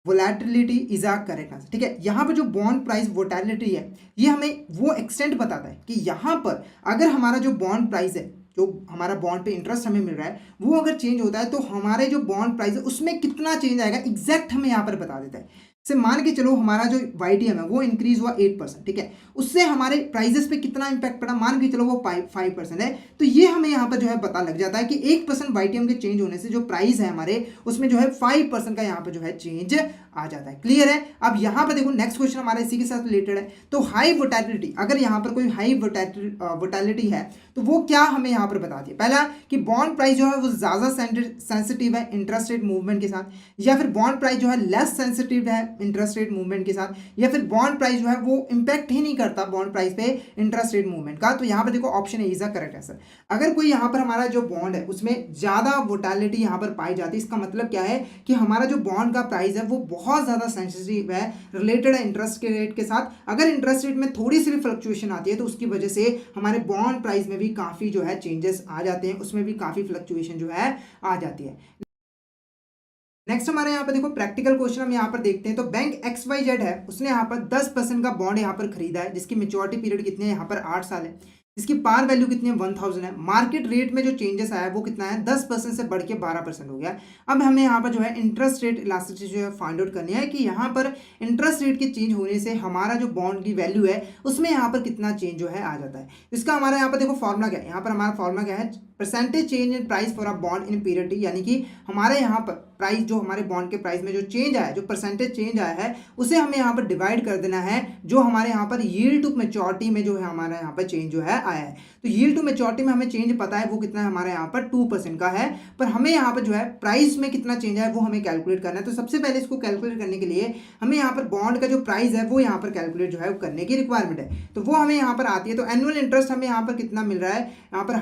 volatility is a correct answer, ठीक है। यहाँ पर जो बॉन्ड प्राइस वोलेटिलिटी है ये हमें वो एक्सटेंट बताता है कि यहाँ पर अगर हमारा जो बॉन्ड प्राइस है, जो हमारा बॉन्ड पे इंटरेस्ट हमें मिल रहा है, वो अगर चेंज होता है तो हमारे जो बॉन्ड प्राइस है उसमें कितना चेंज आएगा एग्जैक्ट हमें यहाँ पर बता देता है। से मान के चलो हमारा जो YTM है वो इंक्रीज हुआ 8%, ठीक है, उससे हमारे प्राइजेस पे कितना इंपैक्ट पड़ा, मान के चलो वो 5% है, तो ये हमें यहाँ पर जो है पता लग जाता है कि 1% YTM के चेंज होने से जो प्राइस है हमारे उसमें जो है 5% का यहाँ पर जो है चेंज आ जाता है। क्लियर है। अब यहाँ पर देखो नेक्स्ट क्वेश्चन हमारा इसी के साथ रिलेटेड है। तो हाई वोलेटिलिटी, अगर यहाँ पर कोई हाई वोलेटिलिटी है तो वो क्या हमें यहाँ पर बताती है, पहला कि बॉन्ड प्राइस जो है वो ज़्यादा सेंसिटिव है इंटरेस्ट रेट मूवमेंट के साथ, या फिर बॉन्ड प्राइस जो है लेस सेंसिटिव है इंटरेस्ट रेट मूवमेंट के साथ, या फिर बॉन्ड प्राइस जो है वो इंपैक्ट ही नहीं करता बॉन्ड प्राइस पे इंटरेस्ट रेट मूवमेंट का। तो यहाँ पर देखो option A is the correct answer. अगर कोई यहाँ पर हमारा जो बॉन्ड है उसमें ज़्यादा वोलेटिलिटी यहाँ पर पाई जाती है, इसका मतलब क्या है कि हमारा जो बॉन्ड का प्राइस है वो बहुत ज़्यादा सेंसिटिव है, रिलेटेड है इंटरेस्ट के रेट के साथ। अगर इंटरेस्ट रेट में थोड़ी सी फ्लक्चुएशन आती है तो उसकी वजह से हमारे बॉन्ड प्राइस में भी काफ़ी जो है चेंजेस आ जाते हैं, उसमें भी काफ़ी फ्लक्चुएशन जो है आ जाती है। नेक्स्ट हमारे यहाँ पर देखो प्रैक्टिकल क्वेश्चन हम यहाँ पर देखते हैं। तो बैंक XYZ है, उसने यहाँ पर 10% का बॉन्ड यहाँ पर खरीदा है, जिसकी मेच्योरिटी पीरियड कितनी है यहाँ पर 8 साल है, इसकी पार वैल्यू कितनी है 1000 है। मार्केट रेट में जो चेंजेस आया है वो कितना है 10% से बढ़ के 12% हो गया। अब हमें यहाँ पर जो है इंटरेस्ट रेट इलास्टिसिटी जो है फाइंड आउट करनी है कि यहाँ पर इंटरेस्ट रेट के चेंज होने से हमारा जो बॉन्ड की वैल्यू है उसमें यहाँ पर कितना चेंज जो है आ जाता है। इसका हमारा यहाँ पर देखो फॉर्मुला क्या है, यहाँ पर हमारा फॉर्मुला क्या है, percentage change in price for a bond in period T, यानी कि हमारे यहाँ पर प्राइस जो हमारे बॉन्ड के प्राइस में जो चेंज आया है, जो परसेंटेज चेंज आया है उसे हमें यहाँ पर डिवाइड कर देना है जो हमारे यहाँ पर यील्ड टू मैच्योरिटी में जो है हमारा यहाँ पर चेंज जो है आया है। तो यील्ड टू मैच्योरिटी में हमें चेंज पता है वो कितना है हमारे यहाँ पर 2% का है, पर हमें यहाँ पर जो है प्राइस में कितना चेंज है वो हमें कैलकुलेट करना है। तो सबसे पहले इसको कैलकुलेट करने के लिए हमें यहाँ पर बॉन्ड का जो प्राइस है वो यहाँ पर कैलकुलेट जो है करने की रिक्वायरमेंट है। तो वो हमें यहाँ पर आती है। तो एनुअल इंटरेस्ट हमें यहाँ पर कितना मिल रहा है, यहाँ पर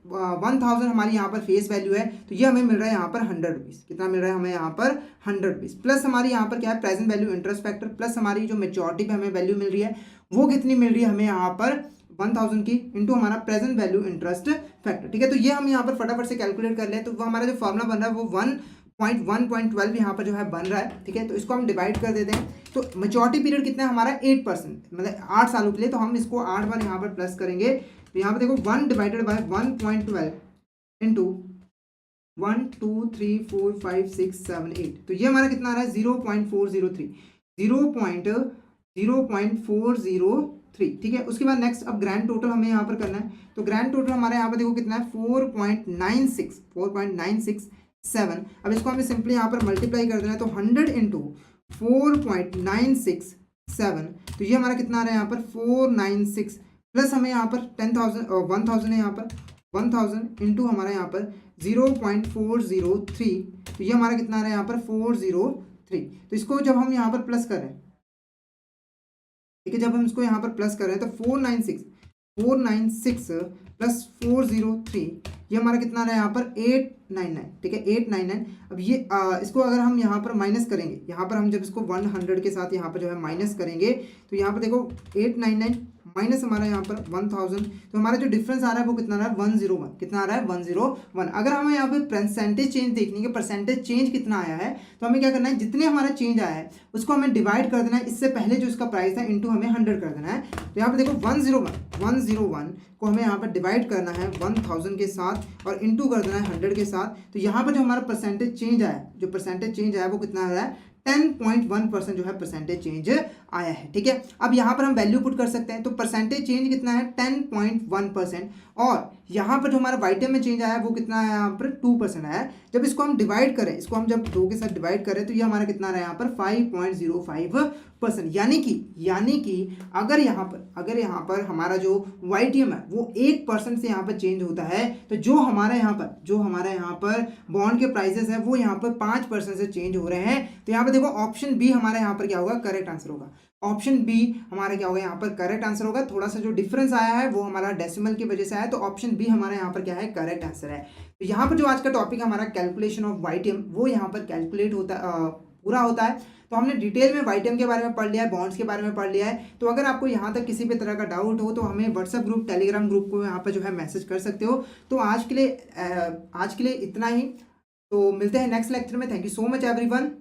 1000 हमारी यहाँ पर फेस वैल्यू है, तो ये हमें मिल रहा है यहाँ पर 100 रुपीज़। कितना मिल रहा है हमें यहाँ पर 100 रुपीज़, प्लस हमारी यहाँ पर क्या है present value interest factor, plus हमारी जो मेच्योरिटी पे हमें वैल्यू मिल रही है वो कितनी मिल रही है हमें यहाँ पर 1000 की इंटू हमारा प्रेजेंट वैल्यू इंटरेस्ट फैक्टर। ठीक है, तो ये हम यहाँ पर फटाफट से कैलकुलेट कर लें। तो वो हमारा जो फॉर्मूला बन रहा है वो 1.1.12 यहाँ पर जो है बन रहा है। ठीक है, तो इसको हम डिवाइड कर देते हैं। तो मेच्योरिटी पीरियड कितना है हमारा 8%, मतलब 8 सालों के लिए। तो हम इसको 8 बार यहाँ पर प्लस करेंगे, तो यहाँ पर देखो 1 डिवाइडेड बाय 1.12 इंटू 1 2 3 4 5 6 7 8, तो ये हमारा कितना आ रहा है 0.403, 0.403। ठीक है, उसके बाद नेक्स्ट अब ग्रैंड टोटल हमें यहाँ पर करना है। तो ग्रैंड टोटल हमारे यहाँ पर देखो कितना है 4.967। अब इसको हमें सिंपली यहाँ पर मल्टीप्लाई कर देना है, तो 100 इंटू 4.967, तो ये हमारा कितना आ रहा है यहाँ पर 496, प्लस हमें यहाँ पर 10,000 1000 है यहाँ पर 1000 इंटू हमारा यहाँ पर 0.403, तो ये हमारा कितना आ रहा है यहाँ पर 403। तो इसको जब हम यहाँ पर प्लस कर रहे हैं, ठीक है, जब हम इसको यहाँ पर प्लस कर रहे हैं तो 496 प्लस 403, ये हमारा कितना आ रहा है यहाँ पर 899। ठीक है, 899। अब ये इसको अगर हम यहाँ पर माइनस करेंगे, यहाँ पर हम जब इसको 100 के साथ यहाँ पर जो है माइनस करेंगे, तो यहाँ पर देखो 899 माइनस हमारा यहाँ पर 1000, तो हमारा जो डिफरेंस आ रहा है वो कितना आ रहा है 101। कितना आ रहा है 101। अगर हमें यहाँ पे परसेंटेज चेंज देखनी है, परसेंटेज चेंज कितना आया है, तो हमें क्या करना है, जितने हमारा चेंज आया है उसको हमें डिवाइड कर देना है इससे पहले जो इसका प्राइस था इंटू हमें 100 कर देना है। तो यहाँ पर देखो 101 को हमें यहाँ पर डिवाइड करना है 1000 के साथ और इंटू कर देना है 100 के साथ। तो यहाँ पर जो हमारा परसेंटेज चेंज आया है, जो परसेंटेज चेंज आया है वो कितना आ रहा है 10.1% जो है परसेंटेज चेंज आया है। ठीक है, अब यहाँ पर हम वैल्यू पुट कर सकते हैं। तो परसेंटेज चेंज कितना है 10.1%, और यहाँ पर जो हमारा वाइटम में चेंज आया है वो कितना है यहाँ पर 2% आया है। जब इसको हम डिवाइड करें, इसको हम जब 2 के साथ डिवाइड करें, तो ये हमारा कितना रहा है यहाँ पर 5.05%। यानी कि अगर यहाँ पर हमारा जो YTM है वो 1% से यहाँ पर चेंज होता है, तो जो हमारे यहाँ पर बॉन्ड के प्राइसेस है वो यहाँ पर 5% से चेंज हो रहे हैं। तो यहाँ पर देखो ऑप्शन बी हमारे यहाँ पर क्या होगा, करेक्ट आंसर होगा। ऑप्शन बी हमारा क्या होगा यहाँ पर करेक्ट आंसर होगा। थोड़ा सा जो डिफरेंस आया है वो हमारा डेसिमल की वजह से आया, तो ऑप्शन बी हमारा यहाँ पर क्या है, करेक्ट आंसर है। तो यहाँ पर जो आज का टॉपिक हमारा कैलकुलेशन ऑफ YTM वो यहाँ पर कैलकुलेट होता पूरा होता है। तो हमने डिटेल में YTM के बारे में पढ़ लिया है, बॉन्ड्स के बारे में पढ़ लिया है। तो अगर आपको यहाँ तक किसी भी तरह का डाउट हो तो हमें व्हाट्सएप ग्रुप, टेलीग्राम ग्रुप को यहाँ पर जो है मैसेज कर सकते हो। तो आज के लिए इतना ही। तो मिलते हैं नेक्स्ट लेक्चर में। Thank you so much everyone.